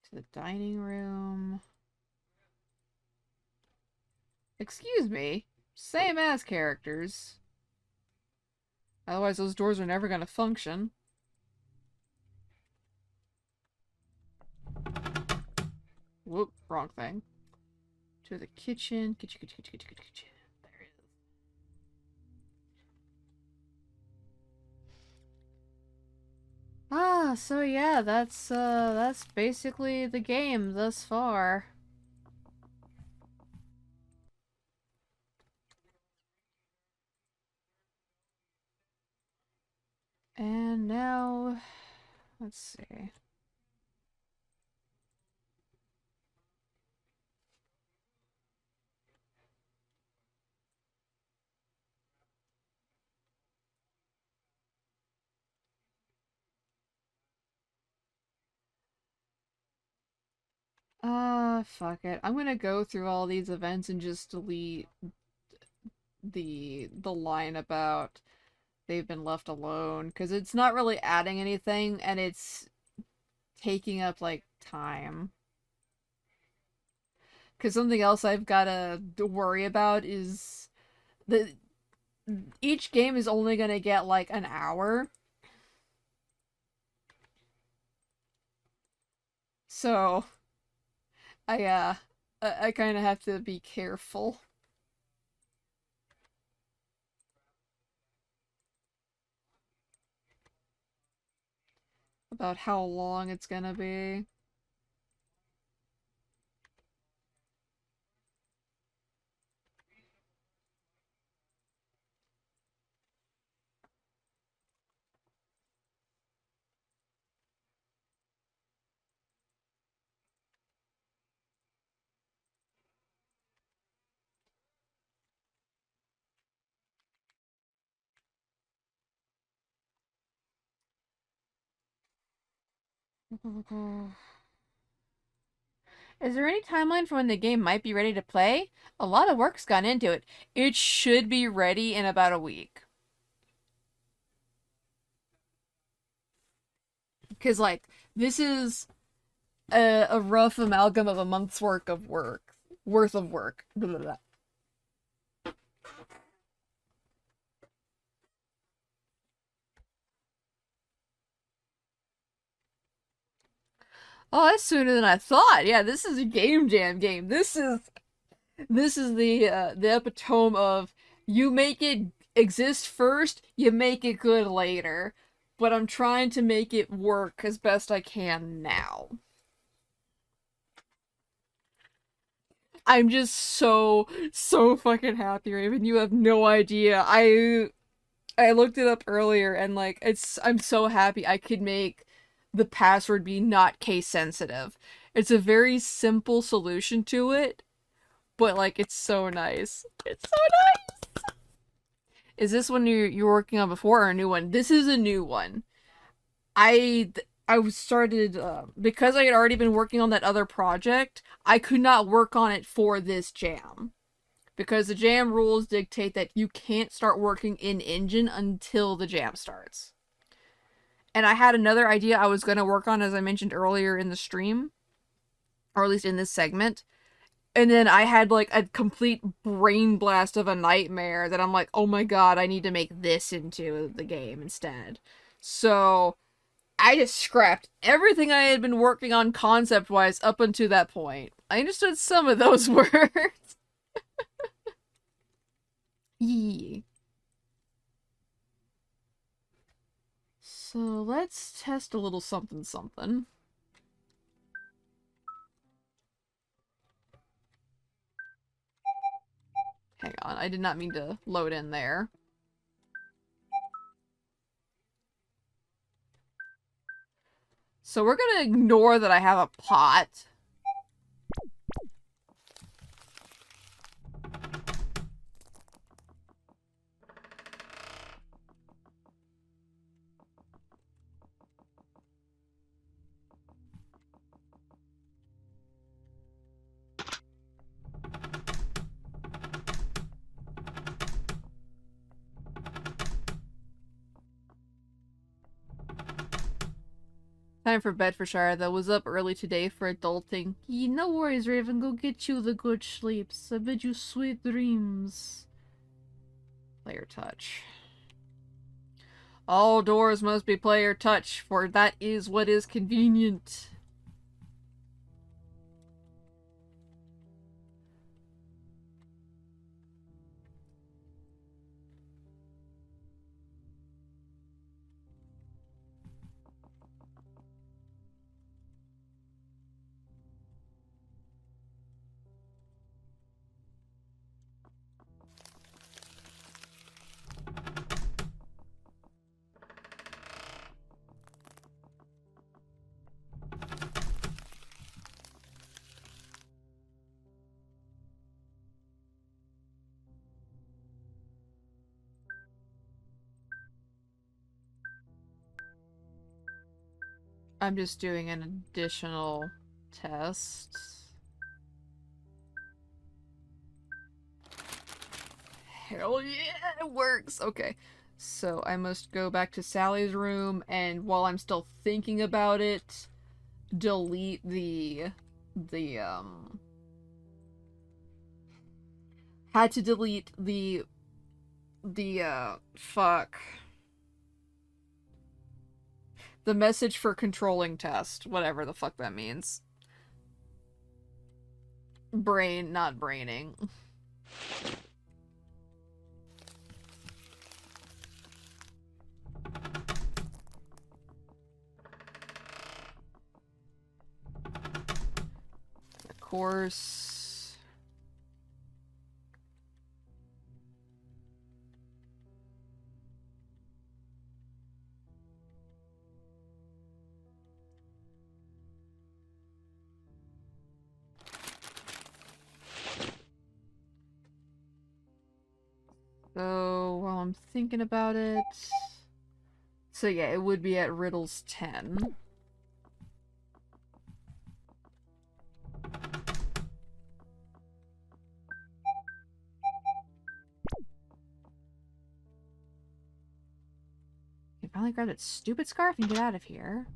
To the dining room. Excuse me. Same as characters. Otherwise those doors are never gonna function. Whoop, wrong thing. To the kitchen. Kitchen. There it is. Ah, so yeah, that's basically the game thus far. And now, let's see. Fuck it. I'm gonna go through all these events and just delete the line about they've been left alone, because it's not really adding anything and it's taking up like time. Because something else I've gotta worry about is the each game is only gonna get like an hour. So I kind of have to be careful about how long it's gonna be. Is there any timeline for when the game might be ready to play? A lot of work's gone into it. It should be ready in about a week. Because, like, this is a rough amalgam of a month's worth of work. Blah, blah, blah. Oh, that's sooner than I thought. Yeah, this is a game jam game. This is the epitome of you make it exist first, you make it good later. But I'm trying to make it work as best I can now. I'm just so fucking happy, Raven. You have no idea. I looked it up earlier and like I'm so happy I could make the password be not case sensitive. It's a very simple solution to it, but like it's so nice. It's so nice. Is this one you're working on before or a new one? This is a new one. I I started because I had already been working on that other project. I could not work on it for this jam because the jam rules dictate that you can't start working in engine until the jam starts. And I had another idea I was going to work on, as I mentioned earlier in the stream, or at least in this segment. And then I had like a complete brain blast of a nightmare that I'm like, oh my god, I need to make this into the game instead. So I just scrapped everything I had been working on concept wise up until that point. I understood some of those words. Yeah. So let's test a little something something. Hang on, I did not mean to load in there. So we're gonna ignore that I have a pot. Time for Bedfordshire, though. Was up early today for adulting. No worries, Raven. Go get you the good sleeps. I bid you sweet dreams. Player touch. All doors must be player touch, for that is what is convenient. I'm just doing an additional test. Hell yeah, it works! Okay. So I must go back to Sally's room, and while I'm still thinking about it, delete the had to delete fuck. The message for controlling test, whatever the fuck that means. Brain, not braining. Of course. So, while I'm thinking about it... So yeah, it would be at Riddles 10. You finally grab that stupid scarf and get out of here.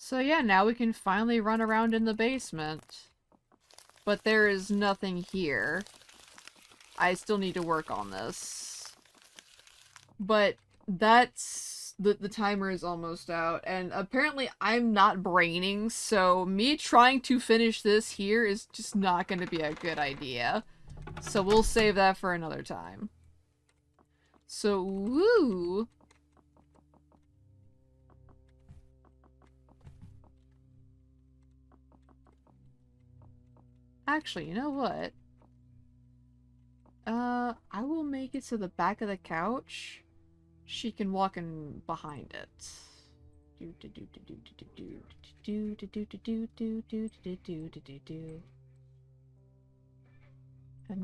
So yeah, now we can finally run around in the basement. But there is nothing here. I still need to work on this. But that's... The timer is almost out, and apparently I'm not braining, so me trying to finish this here is just not going to be a good idea. So we'll save that for another time. So, woo! Actually, you know what? I will make it to the back of the couch. She can walk in behind it. And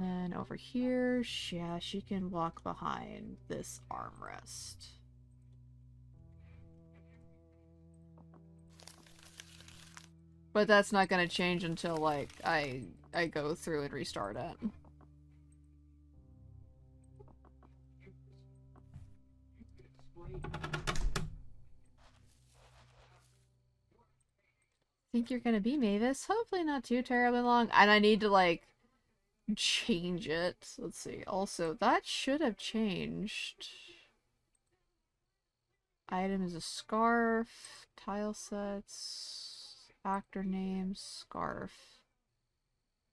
then over here, yeah, she can walk behind this armrest. But that's not gonna change until, like, I go through and restart it. Think you're gonna be Mavis? Hopefully not too terribly long. And I need to, like, change it. Let's see. Also, that should have changed. Item is a scarf. Tile sets. Actor names. Scarf.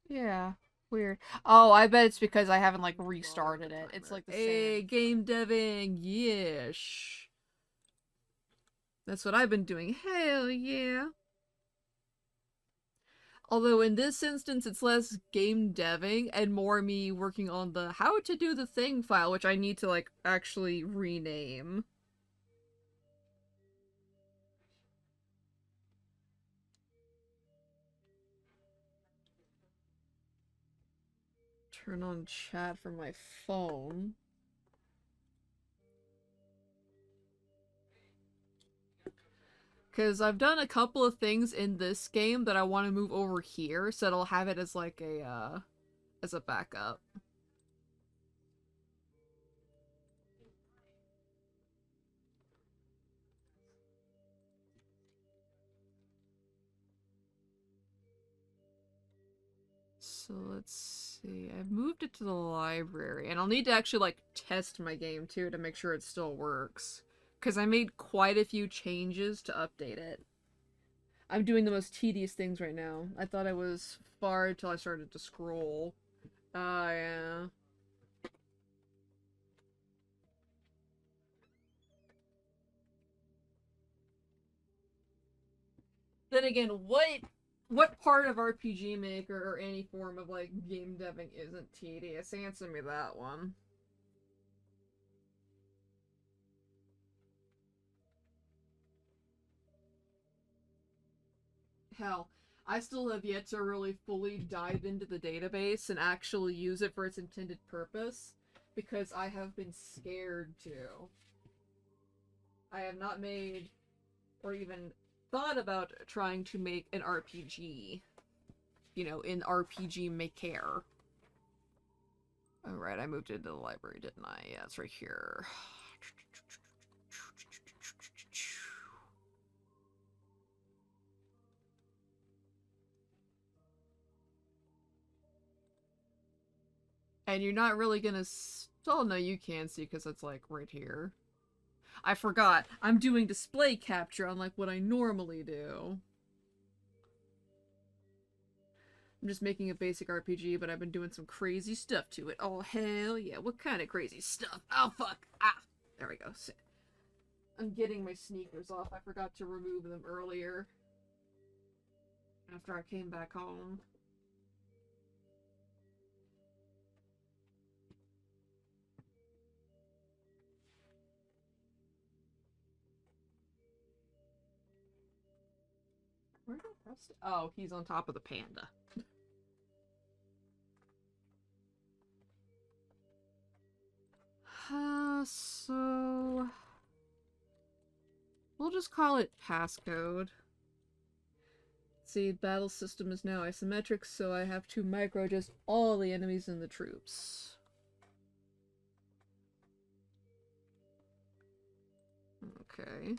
Yeah. Weird. Oh, I bet it's because I haven't, like, restarted it. It's like the same. Hey, game deving! Yes! That's what I've been doing. Hell yeah! Although in this instance, it's less game deving and more me working on the how to do the thing file, which I need to, like, actually rename. Turn on chat from my phone. Because I've done a couple of things in this game that I want to move over here, so that I'll have it as, like, as a backup. So let's see. I've moved it to the library, and I'll need to actually, like, test my game too to make sure it still works. Because I made quite a few changes to update it. I'm doing the most tedious things right now. I thought I was far until I started to scroll. Yeah. Then again, what part of RPG Maker or any form of, like, game deving isn't tedious? Answer me that one. Hell, I still have yet to really fully dive into the database and actually use it for its intended purpose, because I have been scared to. I have not made, or even thought about trying to make an RPG, you know, in RPG Maker. Alright, I moved into the library, didn't I? Yeah, it's right here. And you're not really gonna oh no, you can see because it's like right here. I forgot. I'm doing display capture unlike what I normally do. I'm just making a basic RPG, but I've been doing some crazy stuff to it. Oh, hell yeah. What kind of crazy stuff? Oh, fuck. Ah. There we go. I'm getting my sneakers off. I forgot to remove them earlier. After I came back home. Where did I press it? Oh, he's on top of the panda. So... we'll just call it passcode. See, battle system is now isometric, so I have to micro adjust all the enemies and the troops. Okay.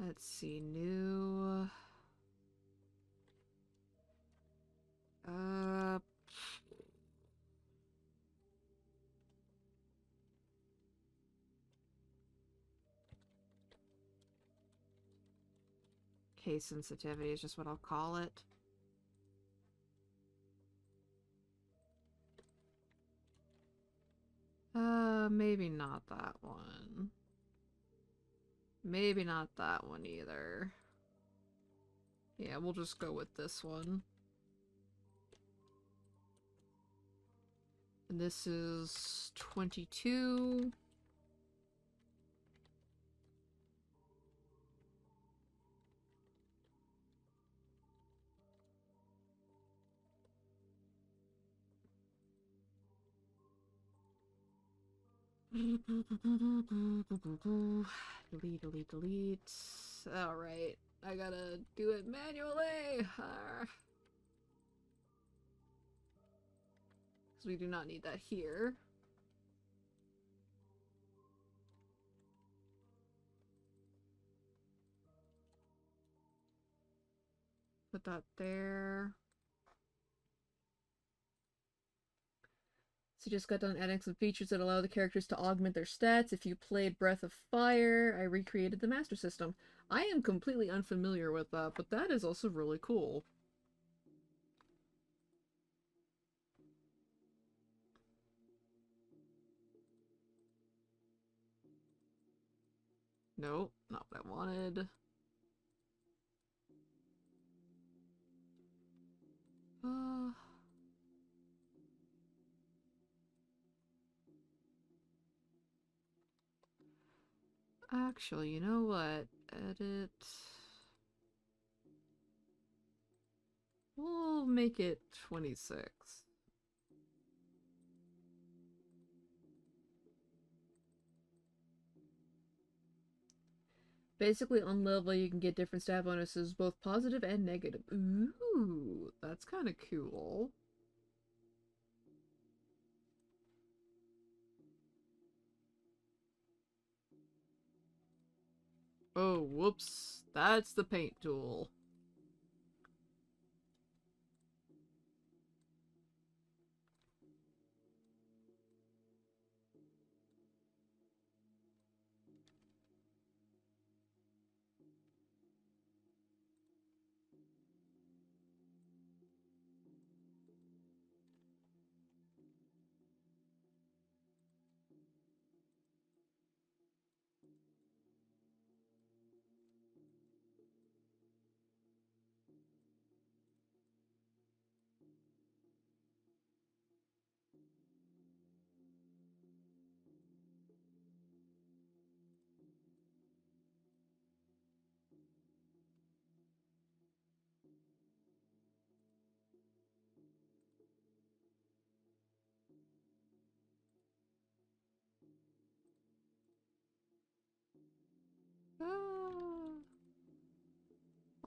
Let's see, new... case sensitivity is just what I'll call it. Maybe not that one. Maybe not that one either. Yeah, we'll just go with this one. And this is 22. Delete, delete, delete. Alright. I gotta do it manually. Because we do not need that here. Put that there. So just got done adding some features that allow the characters to augment their stats. If you played Breath of Fire, I recreated the Master System. I am completely unfamiliar with that, but that is also really cool. Nope, not what I wanted. Uh... Actually, you know what? Edit. We'll make it 26. Basically, on level, you can get different stat bonuses, both positive and negative. Ooh, that's kind of cool. Oh, whoops. That's the paint tool.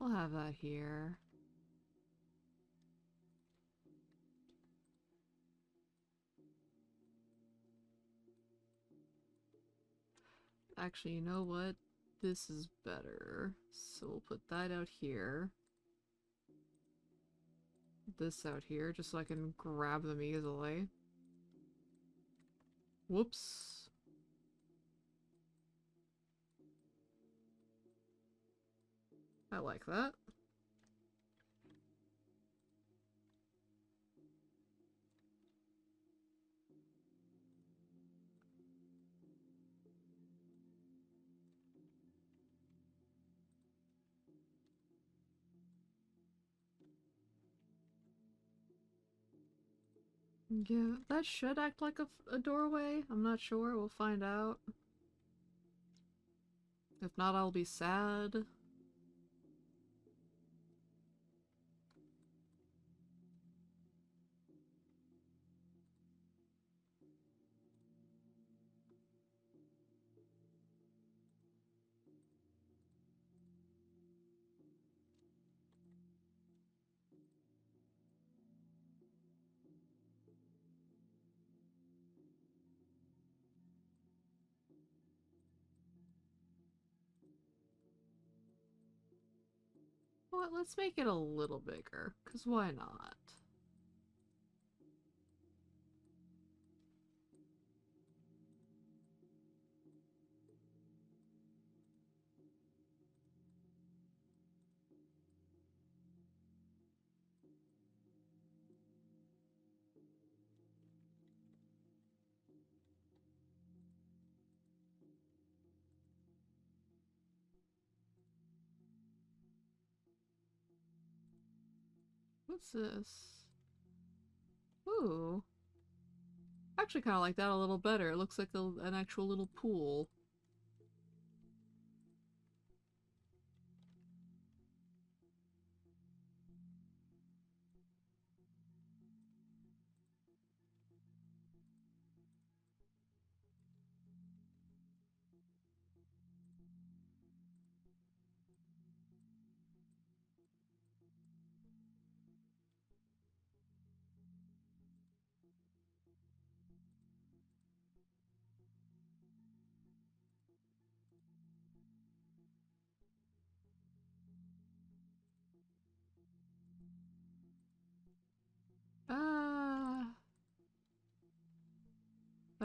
We'll have that here. Actually, you know what? This is better. So we'll put that out here. This out here, just so I can grab them easily. Whoops. I like that. Yeah, that should act like a doorway. I'm not sure. We'll find out. If not, I'll be sad. Well, let's make it a little bigger, because why not? What's this? Ooh. Actually kind of like that a little better. It looks like an actual little pool.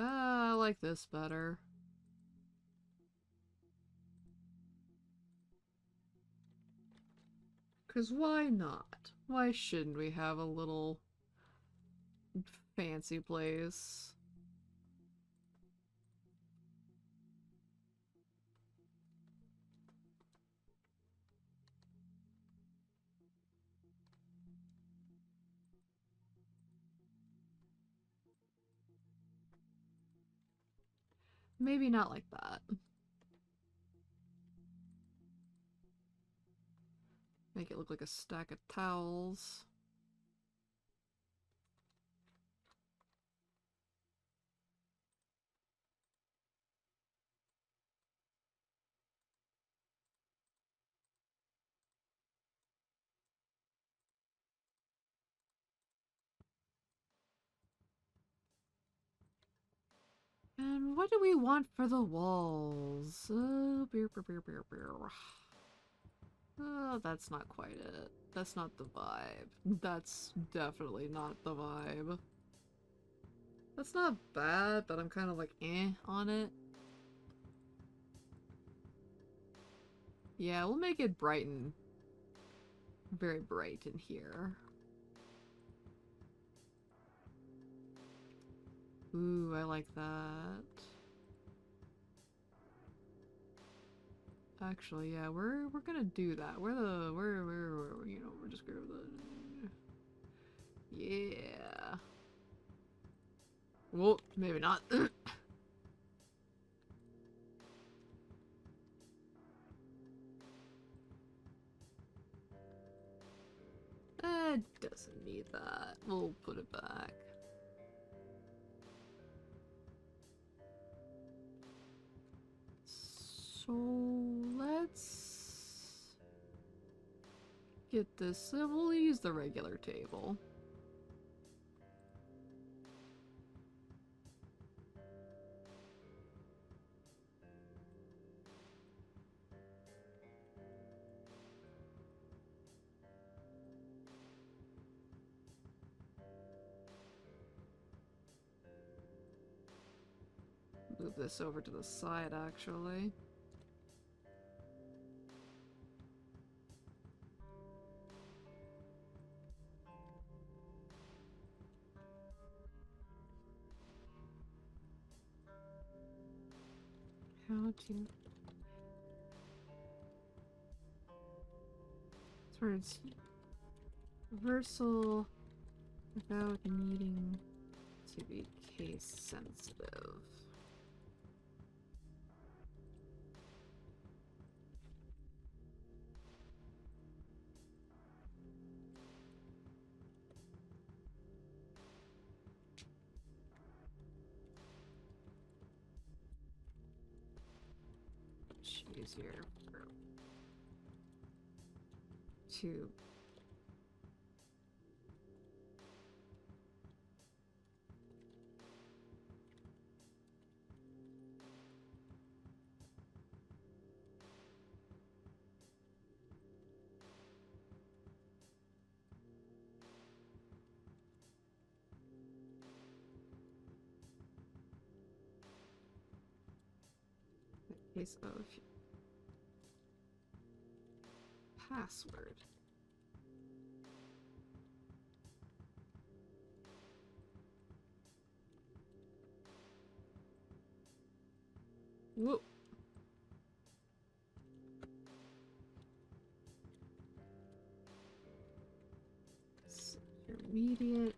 Ah, I like this better. Cause why not? Why shouldn't we have a little fancy place? Maybe not like that. Make it look like a stack of towels. And what do we want for the walls? Beer, beer, beer, beer, beer. Oh, that's not quite it. That's not the vibe. That's definitely not the vibe. That's not bad, but I'm kind of like eh on it. Yeah, we'll make it brighten. Very bright in here. Ooh, I like that. Actually, yeah, we're gonna do that. We're you know, we're just gonna yeah. Well, maybe not. It doesn't need that. We'll put it back. So let's get this. We'll use the regular table. Move this over to the side, actually. How to... Towards reversal without needing to be case sensitive. Easier to the case of password. Whoop. Intermediate.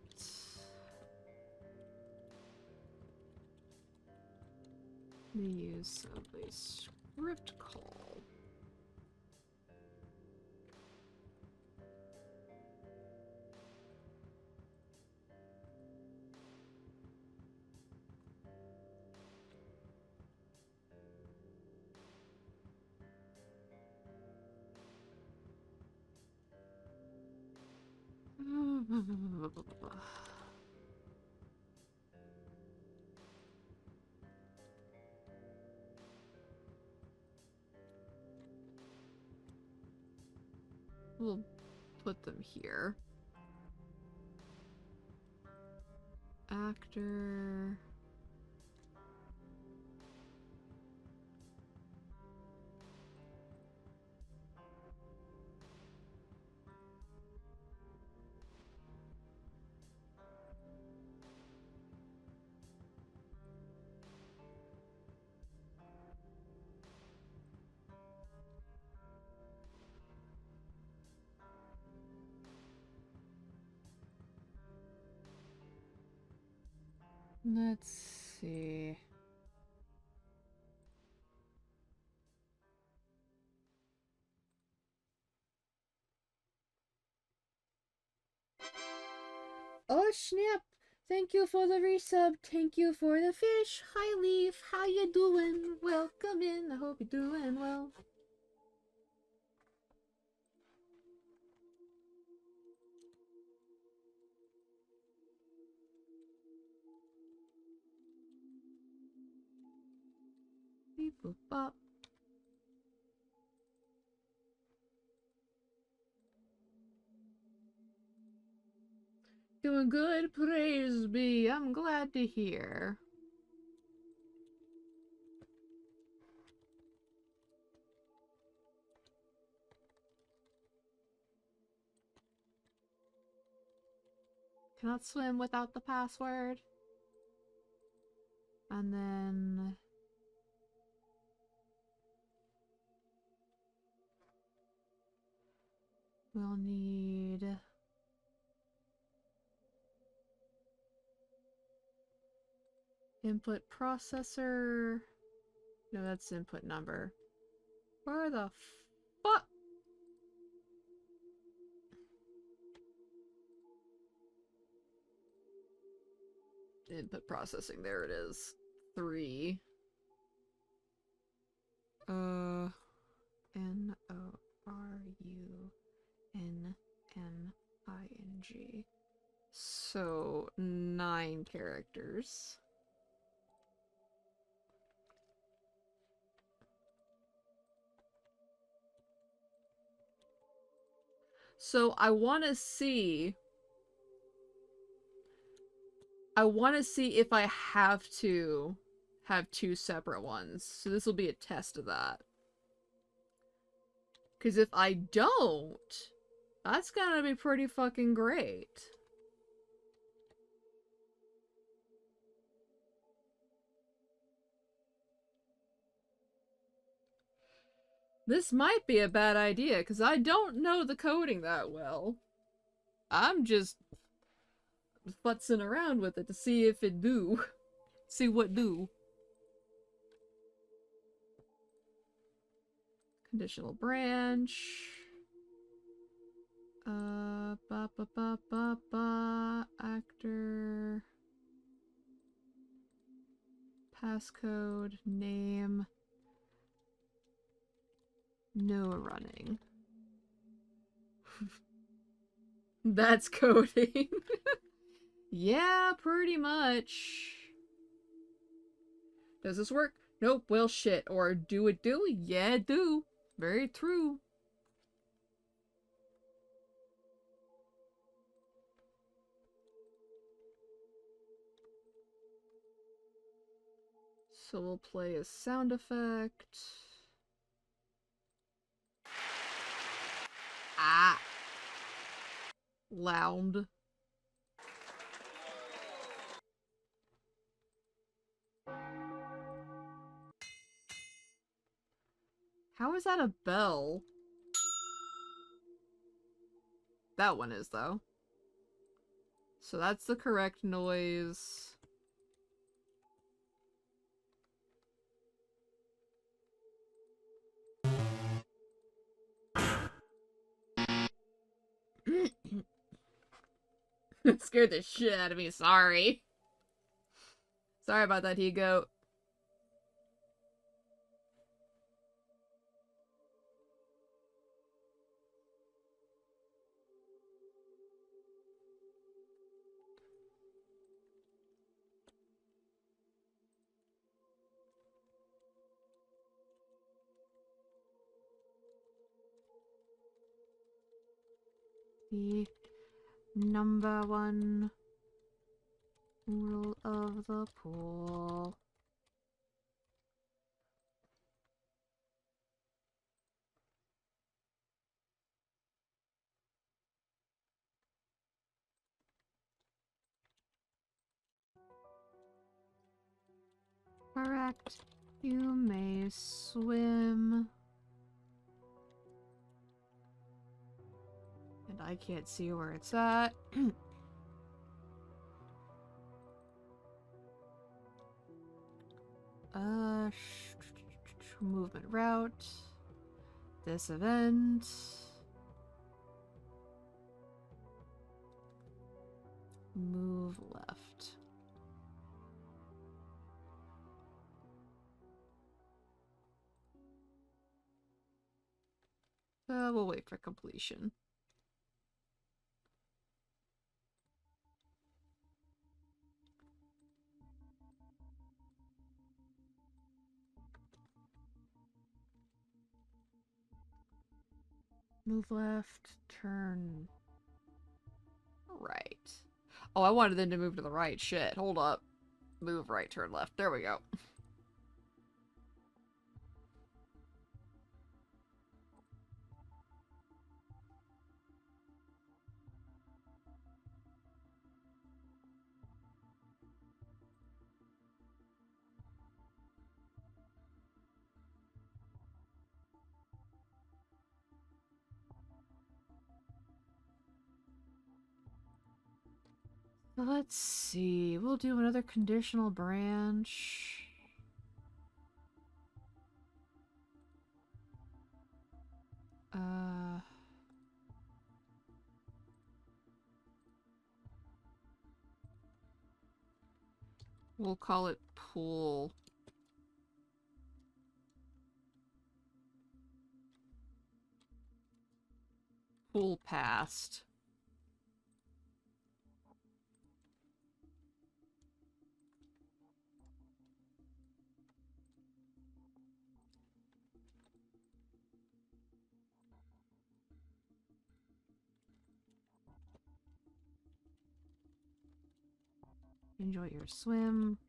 The use of a script call. We'll put them here. Actor. Let's see. Oh snap! Thank you for the resub. Thank you for the fish. Hi Leaf, how you doing? Welcome in. I hope you're doing well. Beep boop bop. Doing good, praise be. I'm glad to hear. Cannot swim without the password. And then... we'll need... input processor. No, that's input number. Where the fuck? Input processing, there it is. 3. N-O-R-U-N kanji. So 9 characters. So I want to see if I have to have 2 separate ones. So this will be a test of that. Because if I don't, that's gonna be pretty fucking great. This might be a bad idea, because I don't know the coding that well. I'm just futzing around with it to see if it do. See what do. Conditional branch. Actor. Passcode. Name. No running. That's coding. Yeah, pretty much. Does this work? Nope, well shit. Or do it do? Yeah, do. Very true. So we'll play a sound effect. Ah. Loud. How is that a bell? That one is, though. So that's the correct noise. Scared the shit out of me, sorry. Sorry about that, Higo. The number 1 rule of the pool. Correct. You may swim. And I can't see where it's at. Movement route. This event. Move left. We'll wait for completion. Move left, turn right. Oh, I wanted them to move to the right. Shit, hold up. Move right, turn left. There we go. Let's see. We'll do another conditional branch. We'll call it pool. Pool past. Enjoy your swim.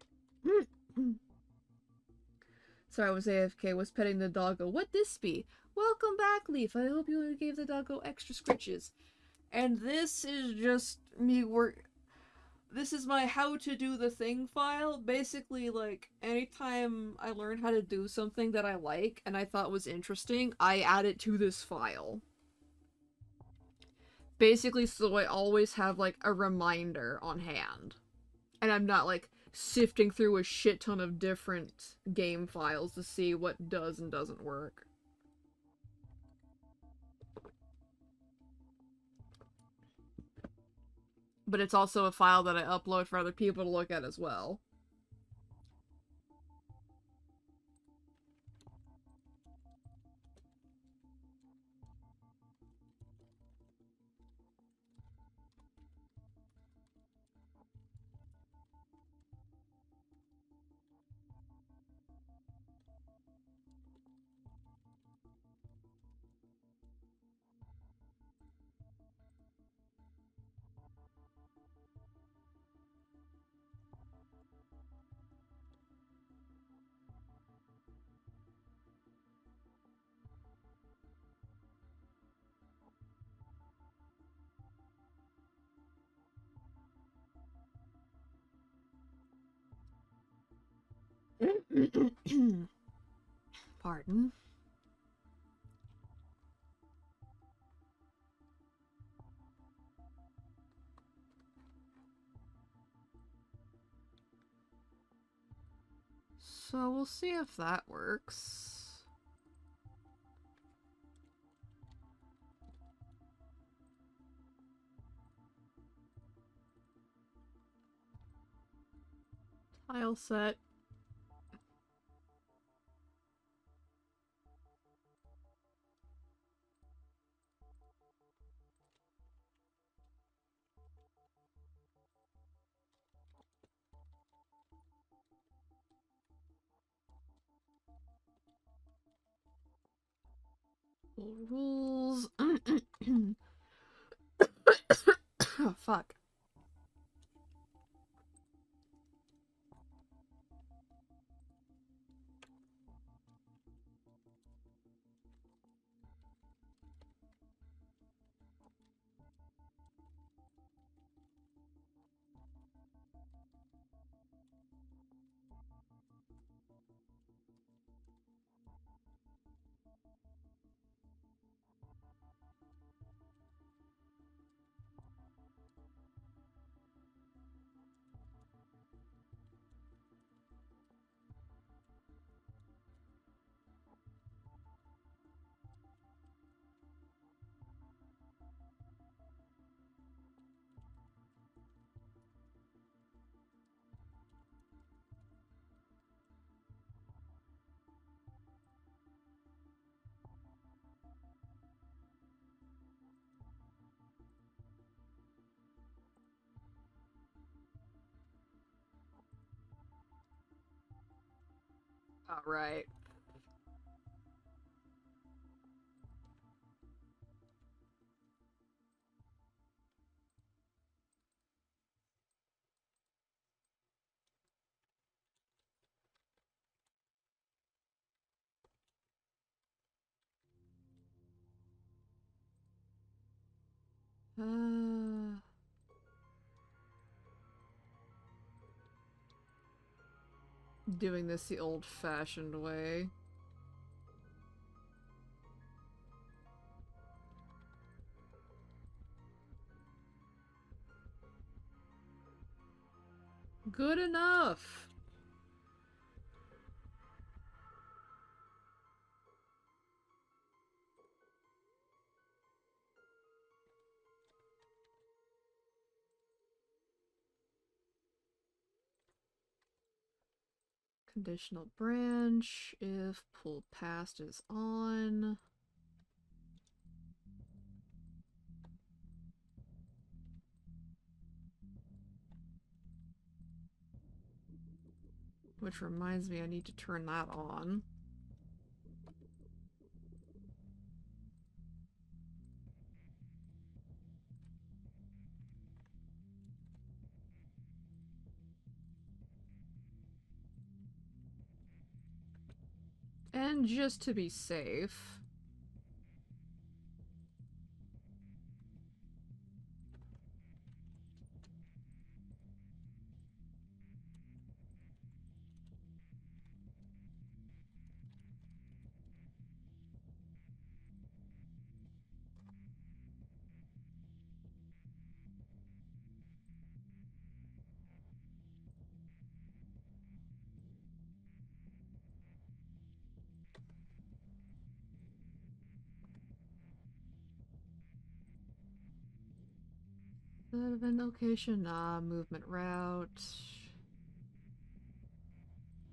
Sorry, I was AFK, was petting the doggo. What this be? Welcome back, Leaf. I hope you gave the doggo extra scritches. And this is just me this is my how to do the thing file. Basically, like, anytime I learn how to do something that I like and I thought was interesting, I add it to this file. Basically, so I always have, like, a reminder on hand. And I'm not, like, sifting through a shit ton of different game files to see what does and doesn't work. But it's also a file that I upload for other people to look at as well. Pardon. So we'll see if that works. Tile set. Rules. Oh, fuck. Alright. Doing this the old-fashioned way. Good enough! Conditional branch if pull past is on. Which reminds me I need to turn that on. And just to be safe... Event location, movement route.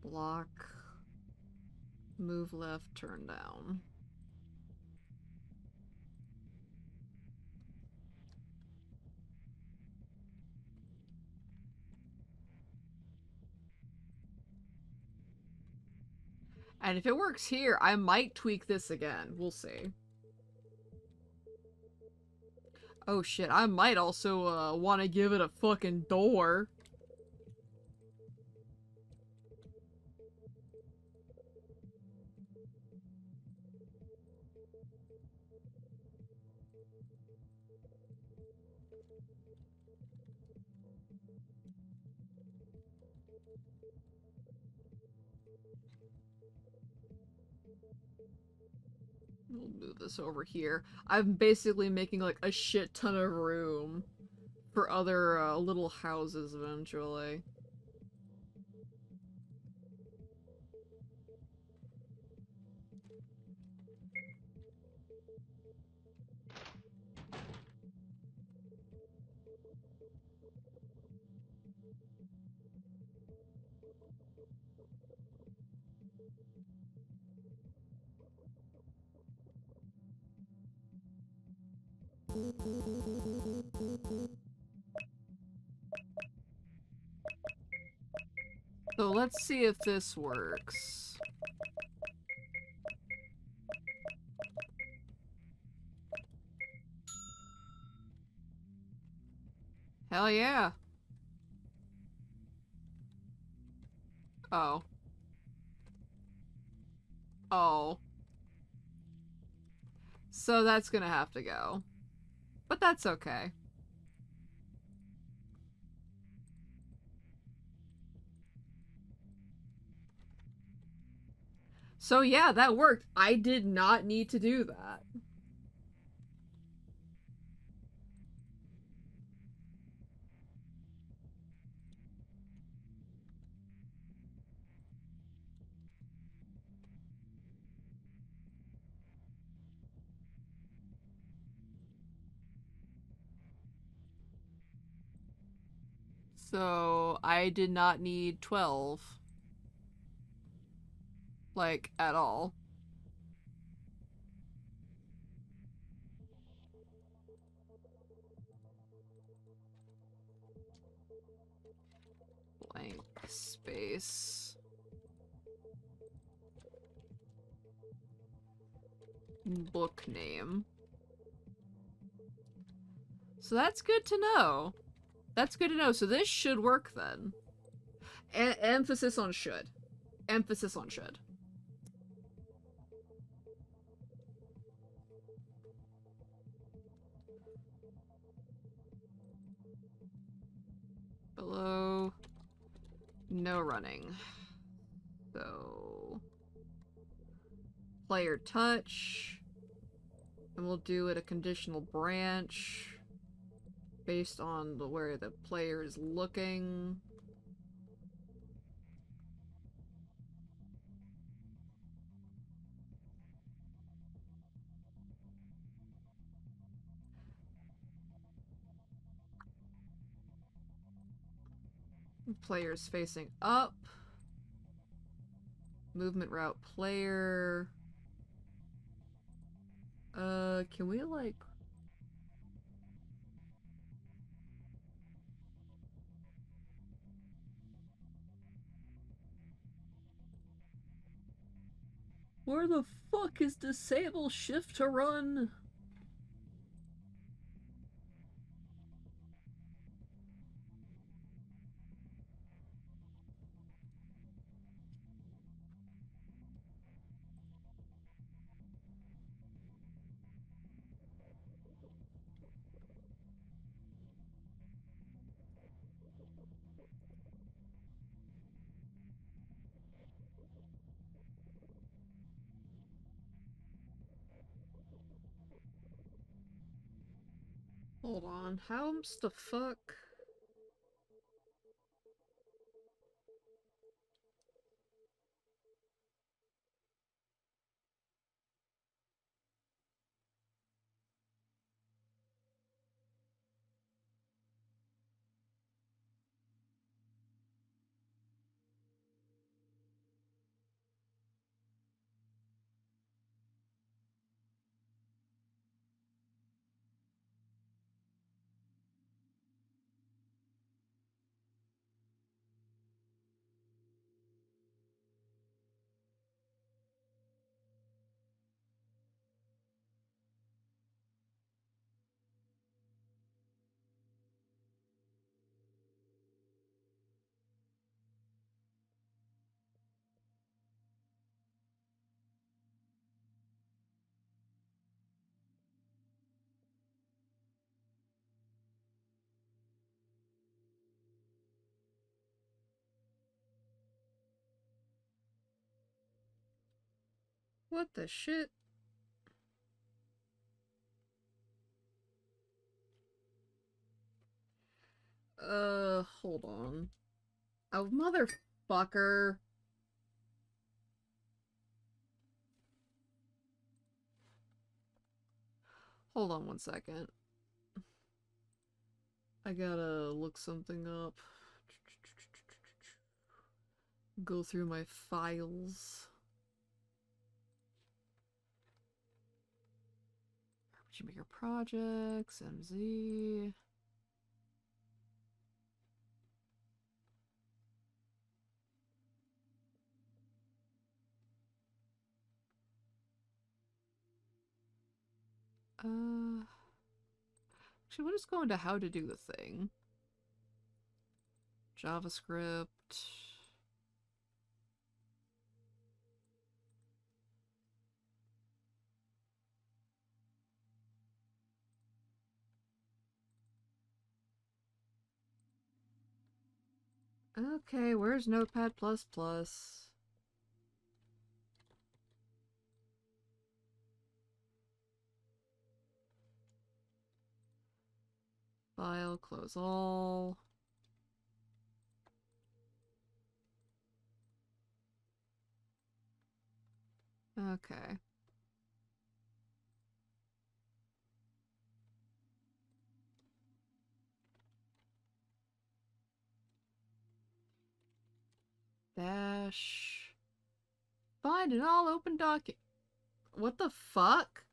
Block. Move left, turn down. And if it works here, I might tweak this again. We'll see. Oh shit, I might also want to give it a fucking door. We'll move this over here. I'm basically making like a shit ton of room for other little houses eventually. So let's see if this works. Hell yeah. Oh. Oh. So that's gonna have to go. But that's okay. So yeah, that worked. I did not need to do that. So I did not need 12. Like, at all. Blank space. Book name. So that's good to know. That's good to know. So this should work then. Emphasis on should. Emphasis on should. Below. No running. So. Player touch. And we'll do it a conditional branch. Based on where the player is looking. Players facing up. Movement route player. Can we like... Where the fuck is disable shift to run? Hold on, how's the fuck? What the shit? Hold on. Oh, motherfucker. Hold on 1 second. I gotta look something up. Go through my files. RPG Maker Projects, MZ. Actually, we'll just go into how to do the thing. JavaScript. Okay, where's Notepad++? File, close all. Okay. Dash. Find an all open document. What the fuck?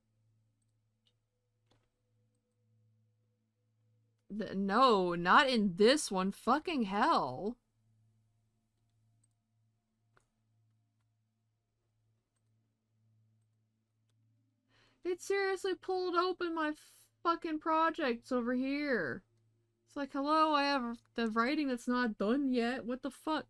No, not in this one. Fucking hell. It seriously pulled open my fucking projects over here. It's like, hello, I have the writing that's not done yet. What the fuck?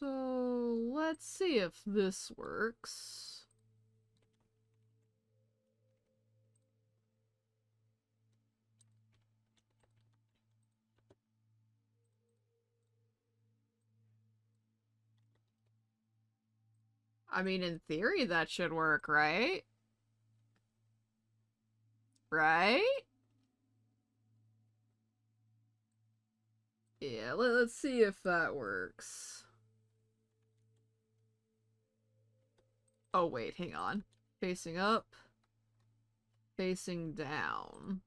So, let's see if this works. I mean, in theory, that should work, right? Right? Yeah, let's see if that works. Oh, wait, hang on. Facing up. Facing down.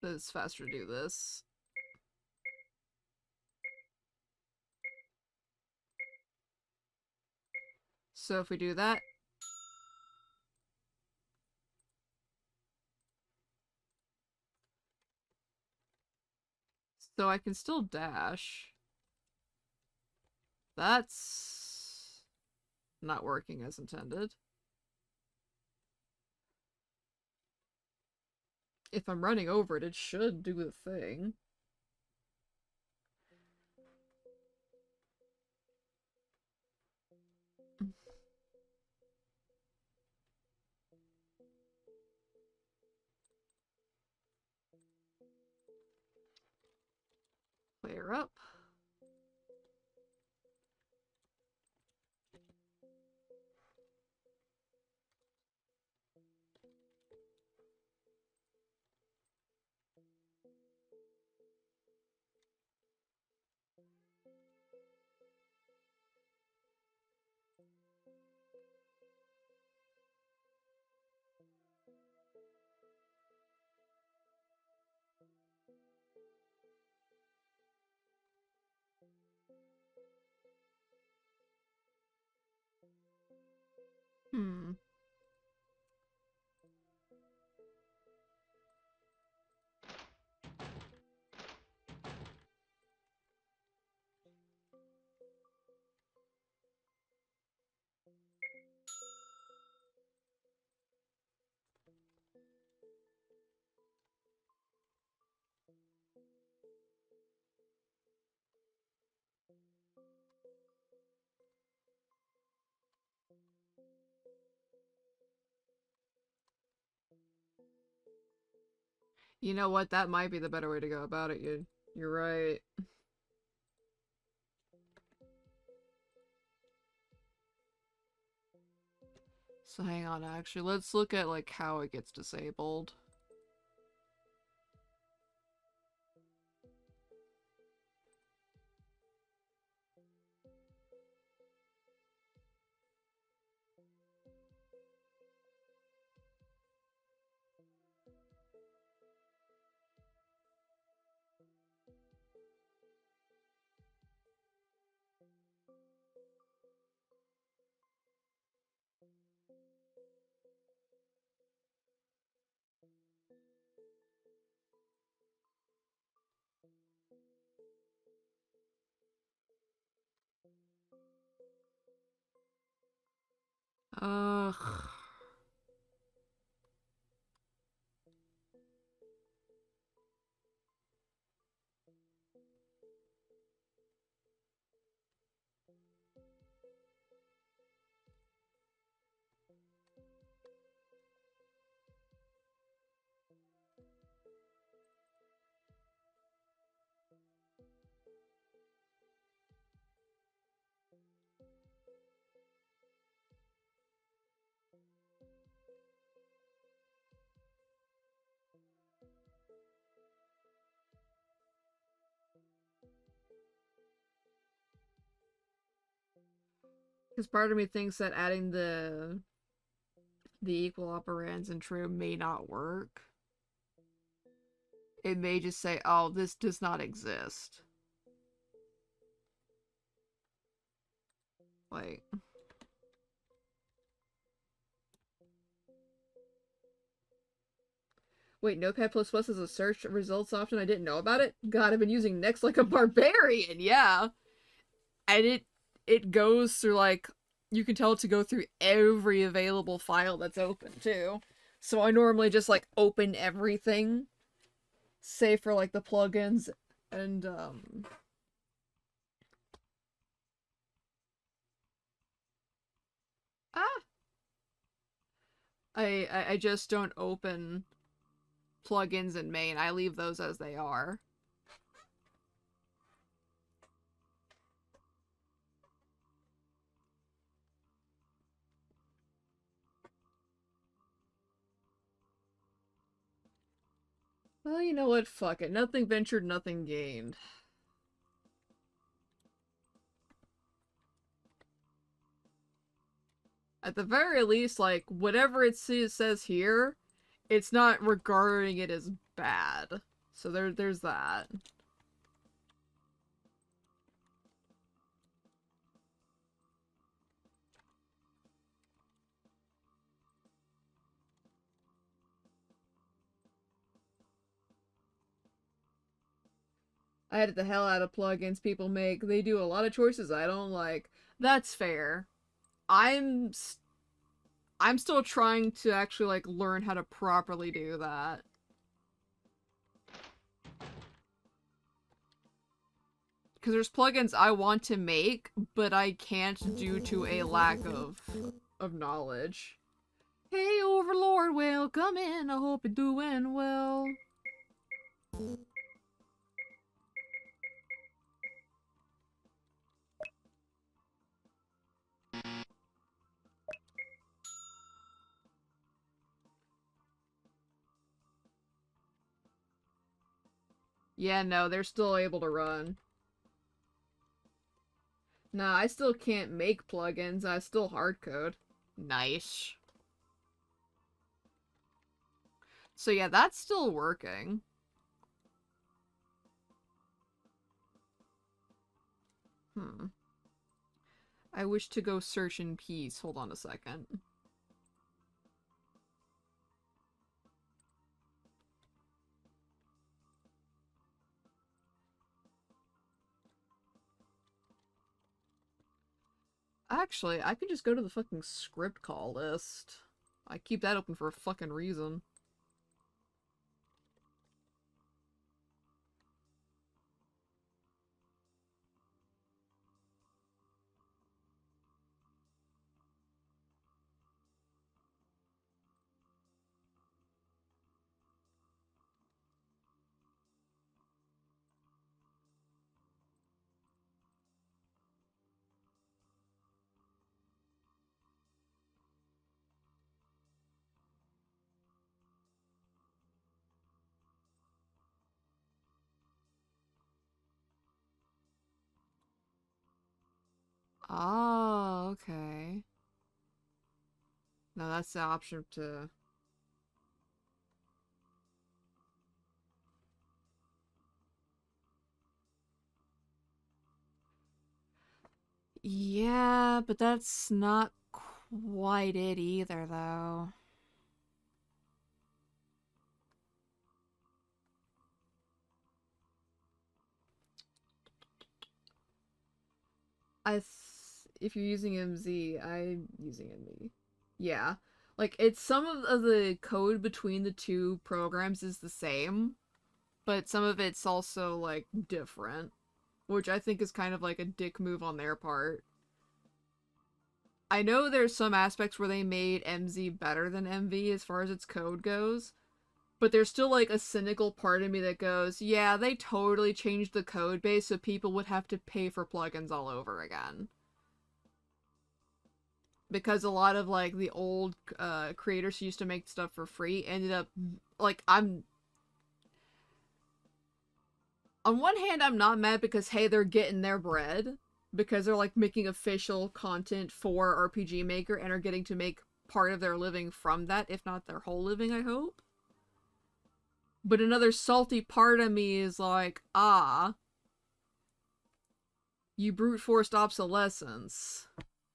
It's faster to do this. So if we do that. so I can still dash. That's not working as intended. If I'm running over it, it should do the thing. Player up. Hmm. You know what? That might be the better way to go about it. You're right. So hang on, actually, let's look at like how it gets disabled. Ugh. Because part of me thinks that adding the equal operands and true may not work. It may just say, oh, this does not exist. Like, wait, Notepad++ is a search results option. I didn't know about it. God, I've been using Next like a barbarian. Yeah, and it goes through like you can tell it to go through every available file that's open too. So I normally just like open everything, save for like the plugins and ah I just don't open plugins in main. I leave those as they are. Well, you know what? Fuck it. Nothing ventured, nothing gained. At the very least, like, whatever it says here, it's not regarding it as bad. So there's that. I edit the hell out of plugins people make. They do a lot of choices I don't like. That's fair. I'm I'm still trying to actually like learn how to properly do that. Because there's plugins I want to make, but I can't due to a lack of knowledge. Hey Overlord, welcome in. I hope you're doing well. Yeah, no, they're still able to run. Nah, I still can't make plugins. I still hardcode. Nice. So yeah, that's still working. I wish to go search in peace. Hold on a second. Actually, I could just go to the fucking script call list. I keep that open for a fucking reason. Oh, okay. No, that's the option to... Yeah, but that's not quite it either, though. If you're using MZ, I'm using ME. Yeah. Like, it's some of the code between the two programs is the same, but some of it's also, like, different. Which I think is kind of like a dick move on their part. I know there's some aspects where they made MZ better than MV as far as its code goes, but there's still like a cynical part of me that goes, yeah, they totally changed the code base so people would have to pay for plugins all over again. Because a lot of like the old creators who used to make stuff for free ended up like I'm on one hand I'm not mad because hey, they're getting their bread because they're like making official content for RPG Maker and are getting to make part of their living from that, if not their whole living, I hope. But another salty part of me is like, you brute forced obsolescence.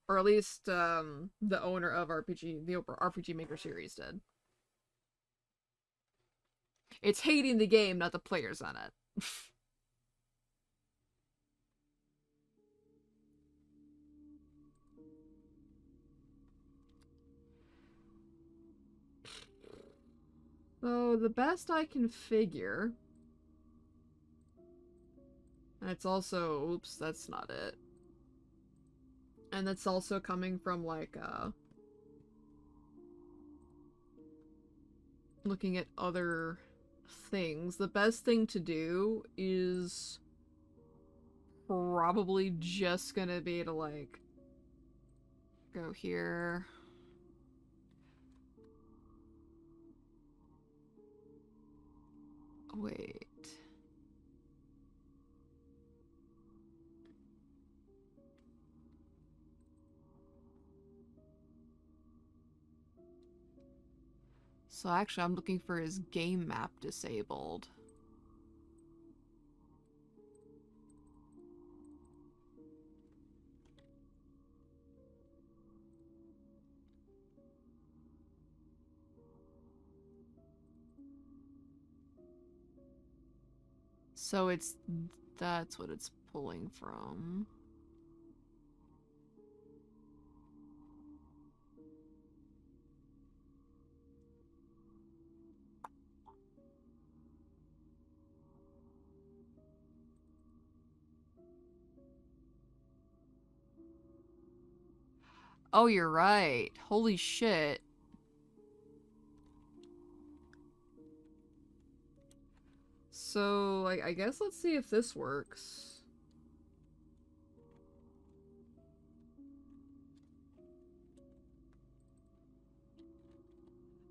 Or at least the owner of the RPG Maker series did. It's hating the game, not the players on it. So the best I can figure, and it's also, oops, that's not it. And that's also coming from like looking at other things. The best thing to do is probably just gonna be to like go here. Wait. So actually I'm looking for his game map disabled. So it's That's what it's pulling from. Oh, you're right. Holy shit. So, I guess let's see if this works.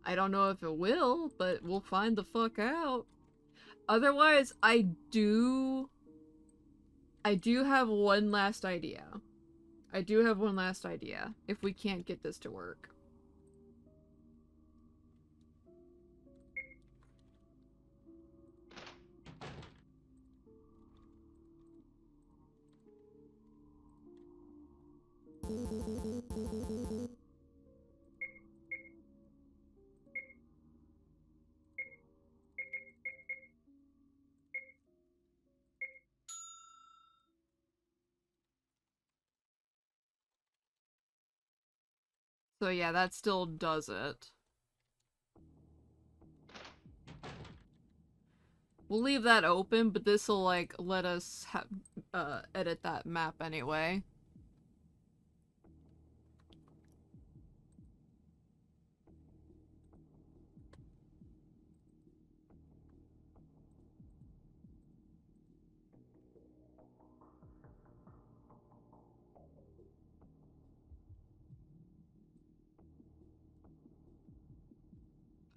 I don't know if it will, but we'll find the fuck out. Otherwise, I do have one last idea. I do have one last idea if we can't get this to work. So yeah, that still does it. We'll leave that open, but this'll like let us edit that map anyway.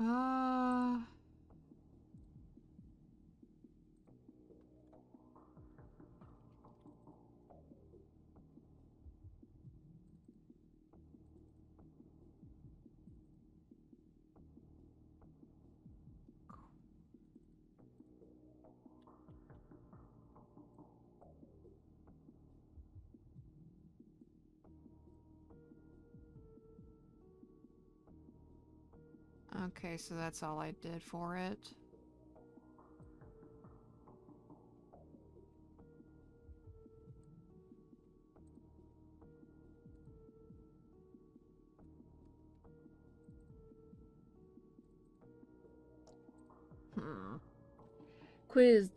Uh Okay, so that's all I did for it. Quiz.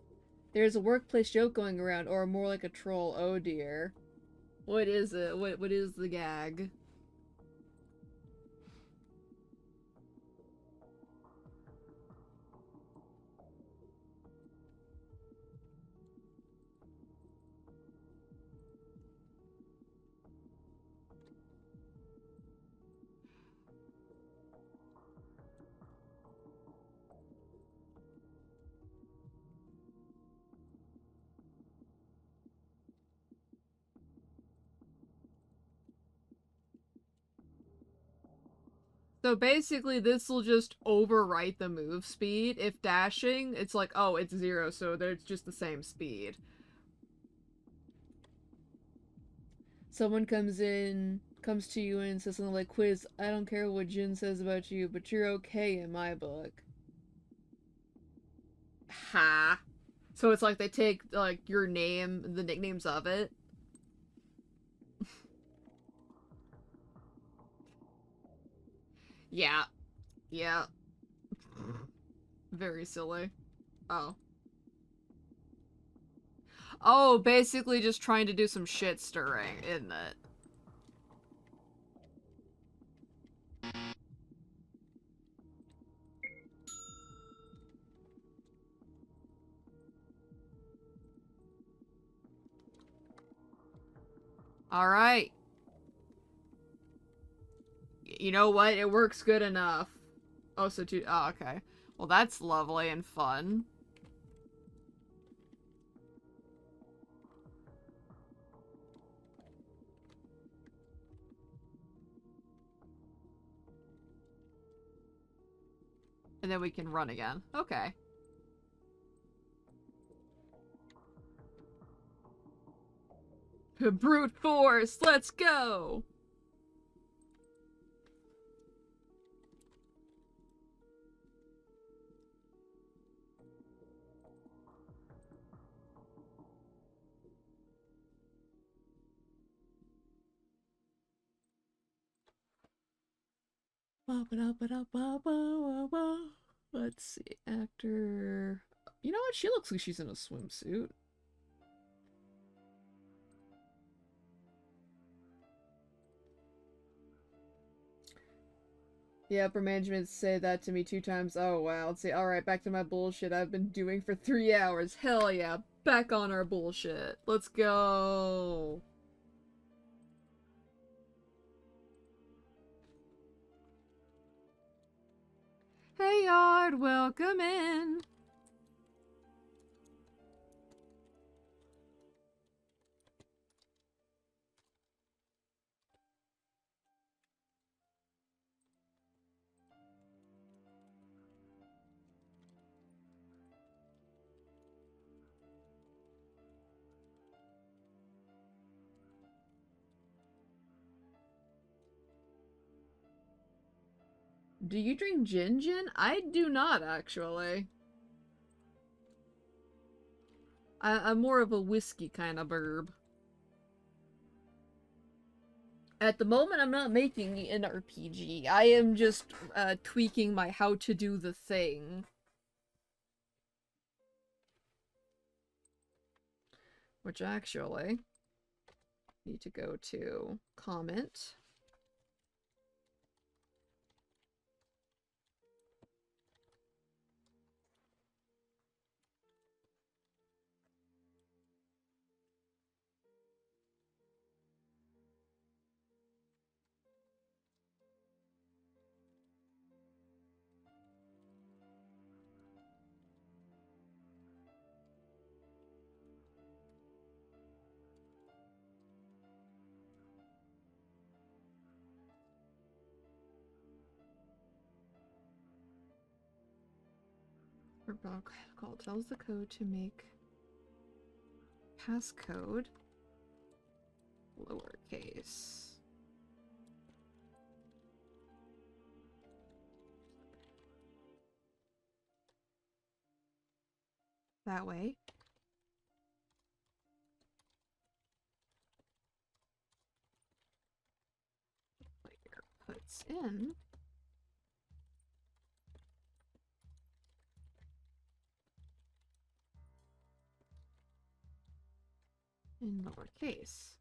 There's a workplace joke going around, or more like a troll. Oh dear. What is it? What is the gag? So basically, this will just overwrite the move speed. If dashing, it's like, oh, it's 0, so they're just the same speed. Someone comes to you and says something like, Quiz, I don't care what Jin says about you, but you're okay in my book. Ha. So it's like they take, like, your name, the nicknames of it. Yeah. Yeah. Very silly. Oh. Oh, basically just trying to do some shit stirring, isn't it? Alright. You know what? It works good enough. Oh, so two. Oh, okay. Well, that's lovely and fun. And then we can run again. Okay. Brute force, let's go! Let's see, actor. You know what? She looks like she's in a swimsuit. Yeah, upper management said that to me 2 times. Oh wow. Let's see. Alright, back to my bullshit I've been doing for 3 hours. Hell yeah. Back on our bullshit. Let's go. Hey Yard, welcome in. Do you drink gin gin? I do not, actually. I'm more of a whiskey kind of burb. At the moment, I'm not making an RPG. I am just tweaking my how to do the thing. Which actually, need to go to comment. Call tells the code to make passcode lowercase. That way. Player puts in lowercase.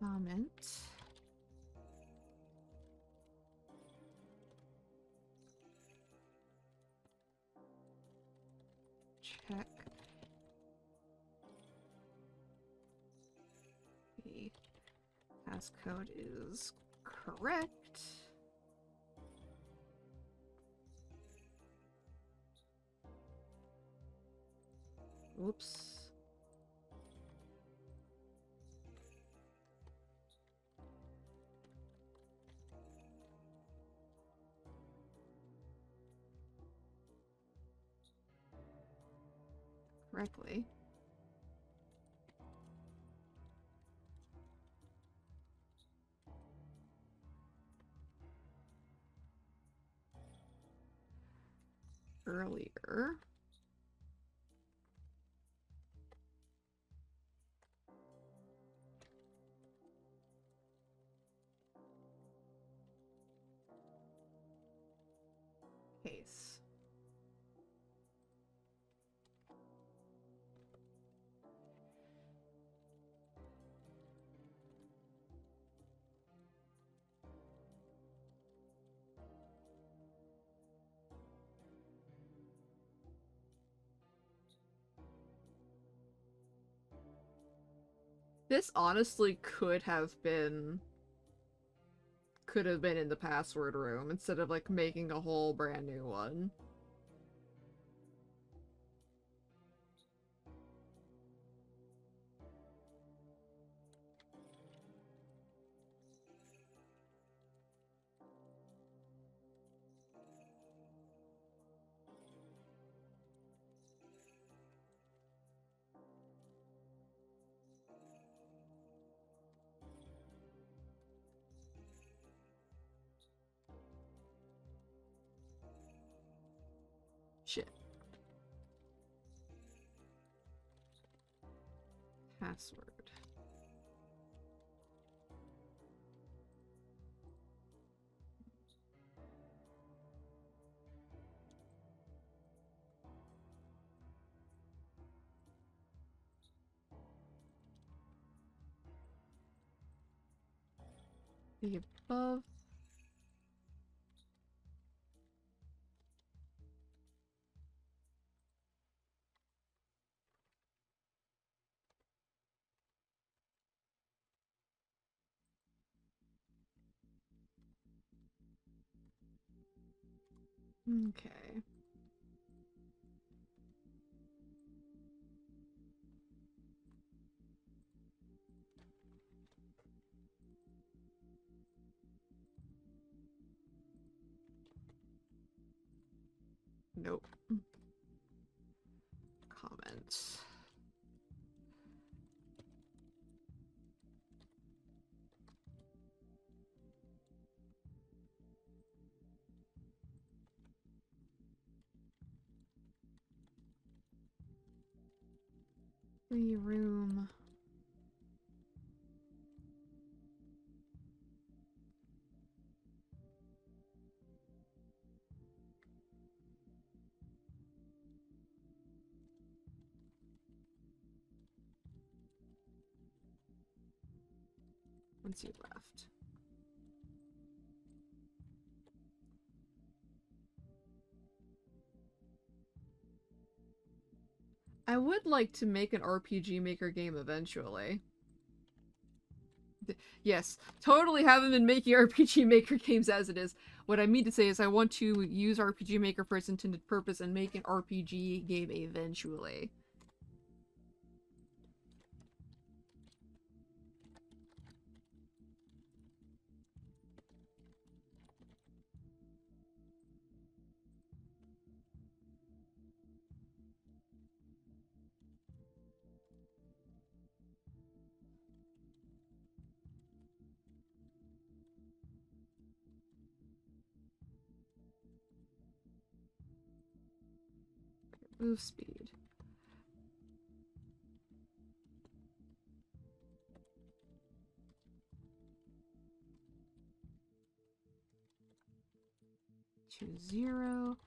Comment. Check the passcode is correct. Whoops. Correctly. Earlier. Case. This honestly could have been in the password room instead of like making a whole brand new one. Shit. Password. The above. Okay. Nope. Comments. Free room. Once you left. I would like to make an RPG Maker game eventually. Yes, totally haven't been making RPG Maker games as it is. What I mean to say is I want to use RPG Maker for its intended purpose and make an RPG game eventually. Move speed. To 0.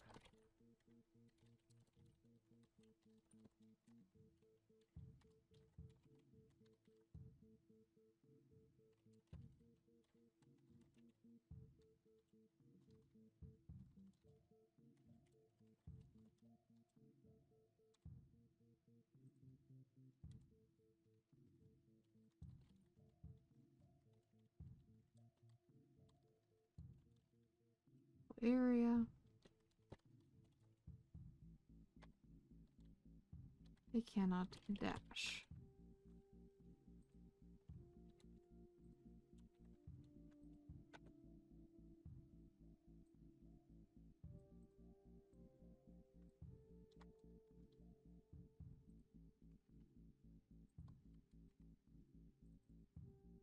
Area. They cannot dash.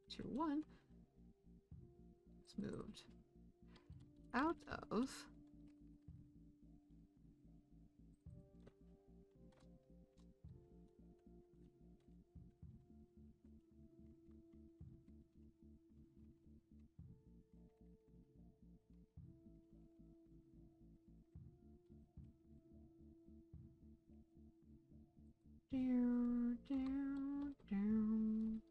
Tier 1 is moved out of down, down, down.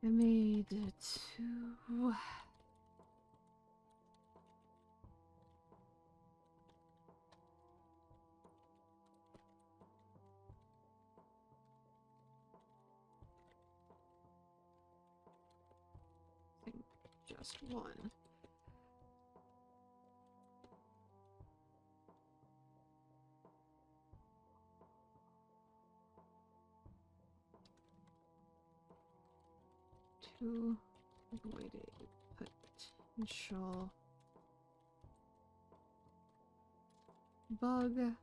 I made 2. just one. Two avoided potential bug.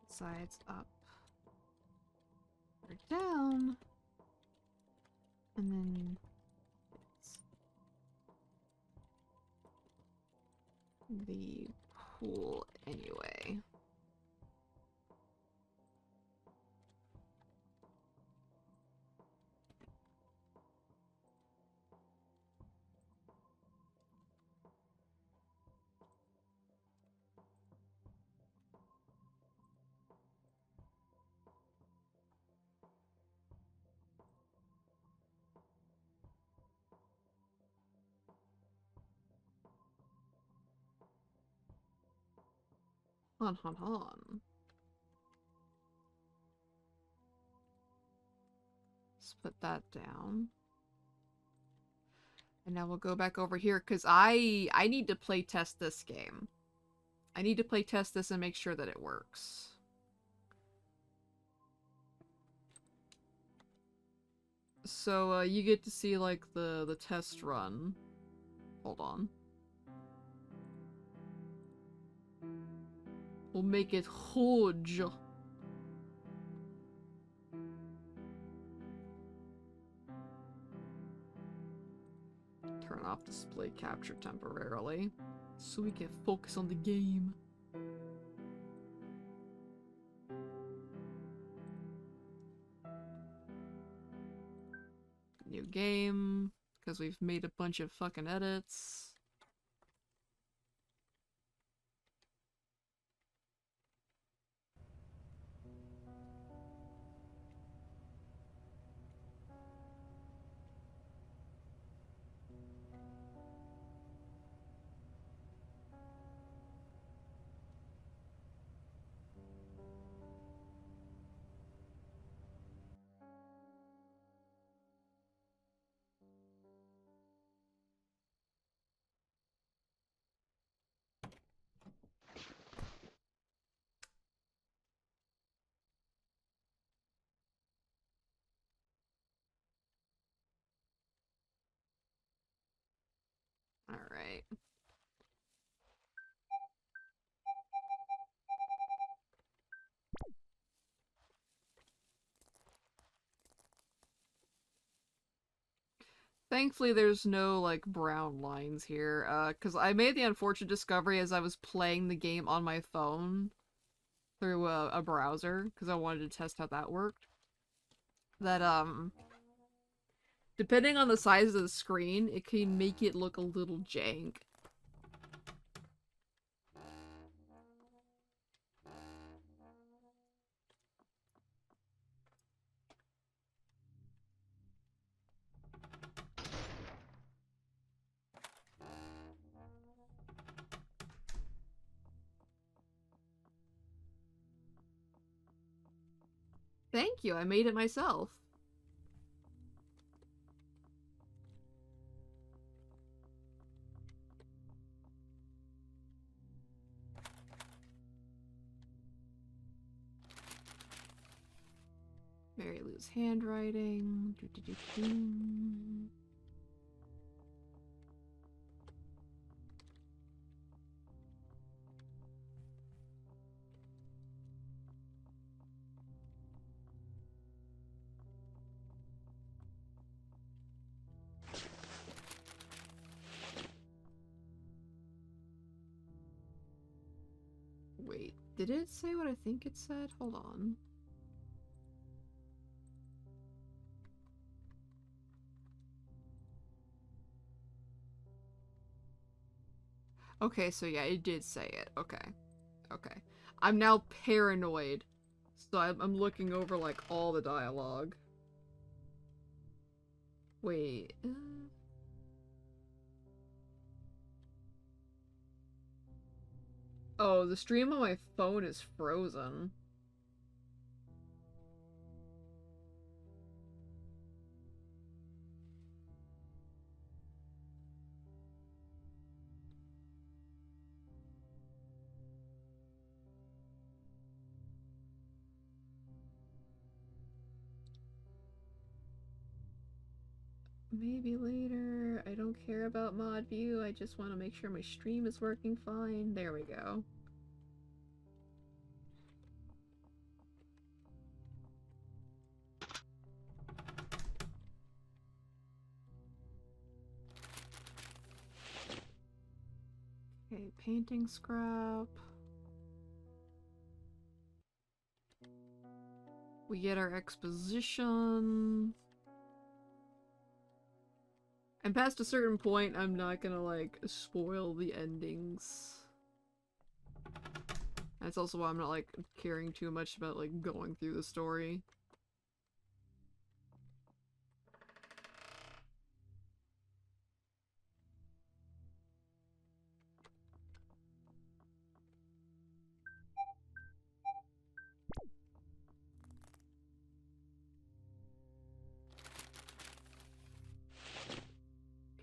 Sides up or down, and then it's the pool anyway. Han. Let's put that down. And now we'll go back over here, because I need to play test this game. I need to play test this and make sure that it works. So, you get to see, like, the test run. Hold on. We'll make it huge. Turn off display capture temporarily, so we can focus on the game. New game, because we've made a bunch of fucking edits. Alright. Thankfully, there's no, like, brown lines here, because I made the unfortunate discovery as I was playing the game on my phone through a browser, because I wanted to test how that worked. That, depending on the size of the screen, it can make it look a little jank. Thank you, I made it myself. Mary Lou's handwriting. Wait, did it say what I think it said? Hold on. Okay, so yeah, it did say it. Okay. Okay. I'm now paranoid. So I'm looking over, like, all the dialogue. Wait. Oh, the stream on my phone is frozen. Maybe later. I don't care about mod view. I just want to make sure my stream is working fine. There we go. Okay, painting scrap. We get our exposition. And past a certain point, I'm not gonna, like, spoil the endings. That's also why I'm not, like, caring too much about, like, going through the story.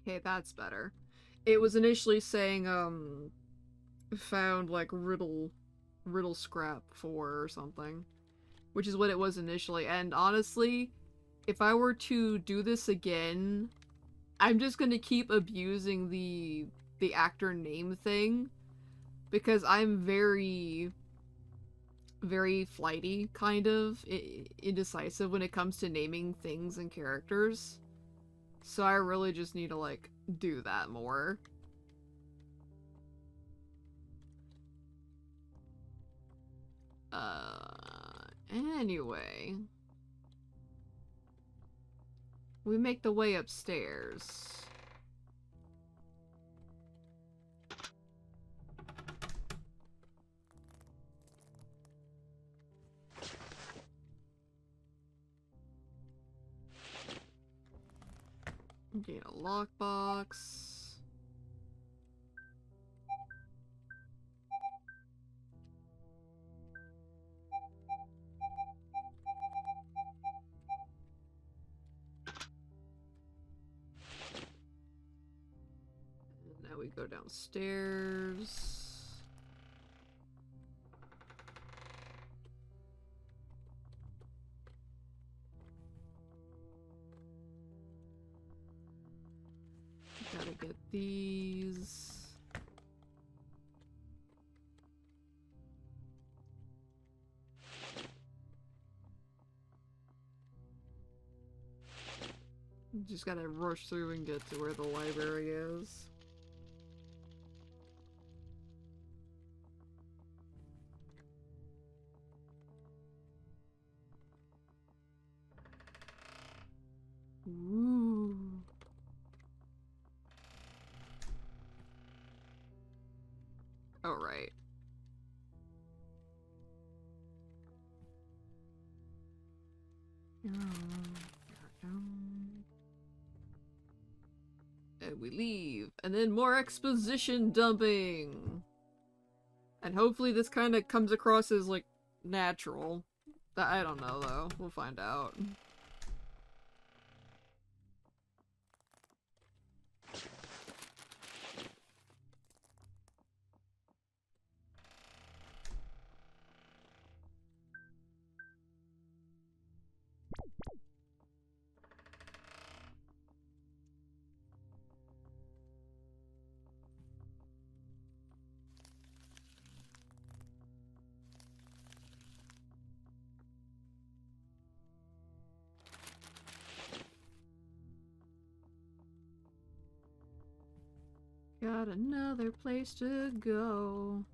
Okay, that's better. It was initially saying, found, like, riddle scrap 4 or something. Which is what it was initially. And honestly, if I were to do this again, I'm just gonna keep abusing the actor name thing. Because I'm very flighty, kind of. Indecisive when it comes to naming things and characters. So I really just need to, like, do that more. Anyway. We make the way upstairs. Get a lockbox. Now we go downstairs. Gotta get these. Just gotta rush through and get to where the library is. Ooh. Oh, right. And we leave. And then more exposition dumping. And hopefully this kind of comes across as, like, natural. I don't know, though. We'll find out. Got another place to go.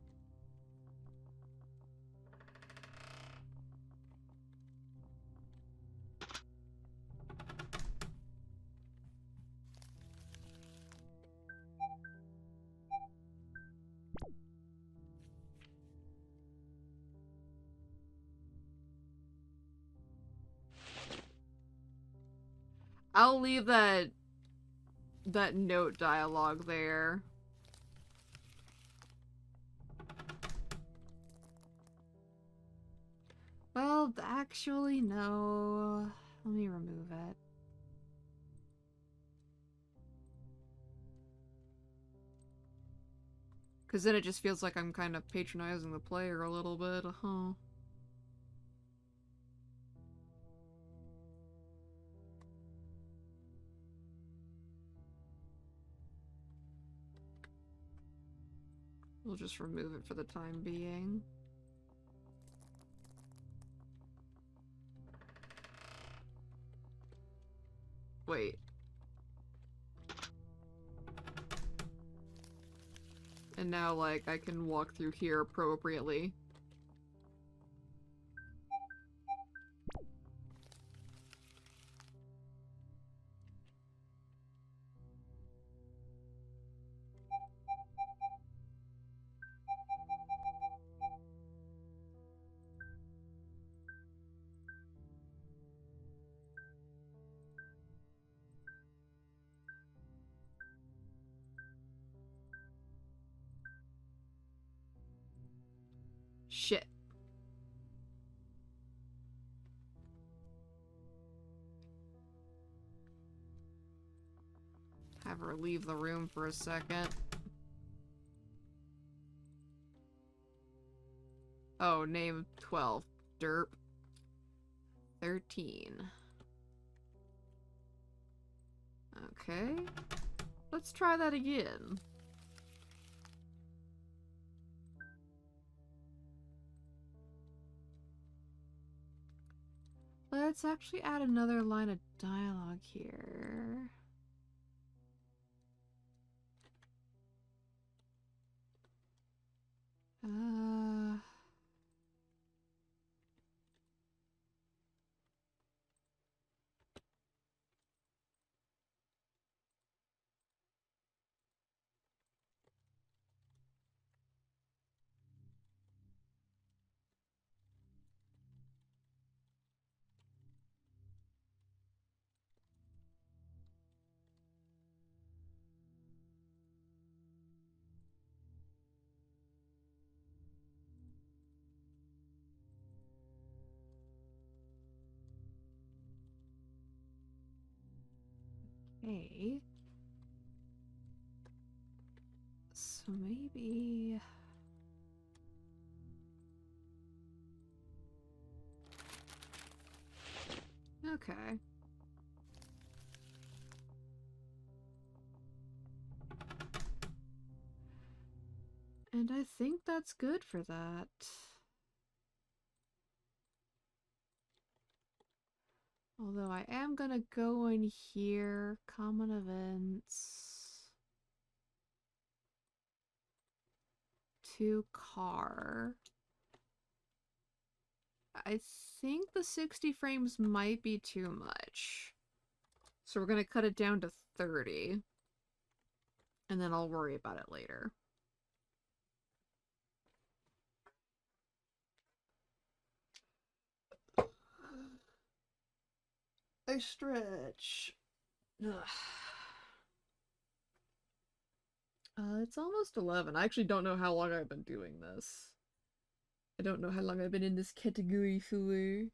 I'll leave that note dialogue there. Well, actually, no. Let me remove it. Because then it just feels like I'm kind of patronizing the player a little bit, huh? We'll just remove it for the time being. Wait. And now, like, I can walk through here appropriately. Shit. Have her leave the room for a second. Oh, name 12. Derp. 13. Okay. Let's try that again. Let's actually add another line of dialogue here. Uh... Okay. So maybe... Okay. And I think that's good for that. Although I am gonna go in here, common events, to car. I think the 60 frames might be too much. So we're gonna cut it down to 30. And then I'll worry about it later. I stretch. Ugh. It's almost 11. I actually don't know how long I've been doing this. I don't know how long I've been in this category for.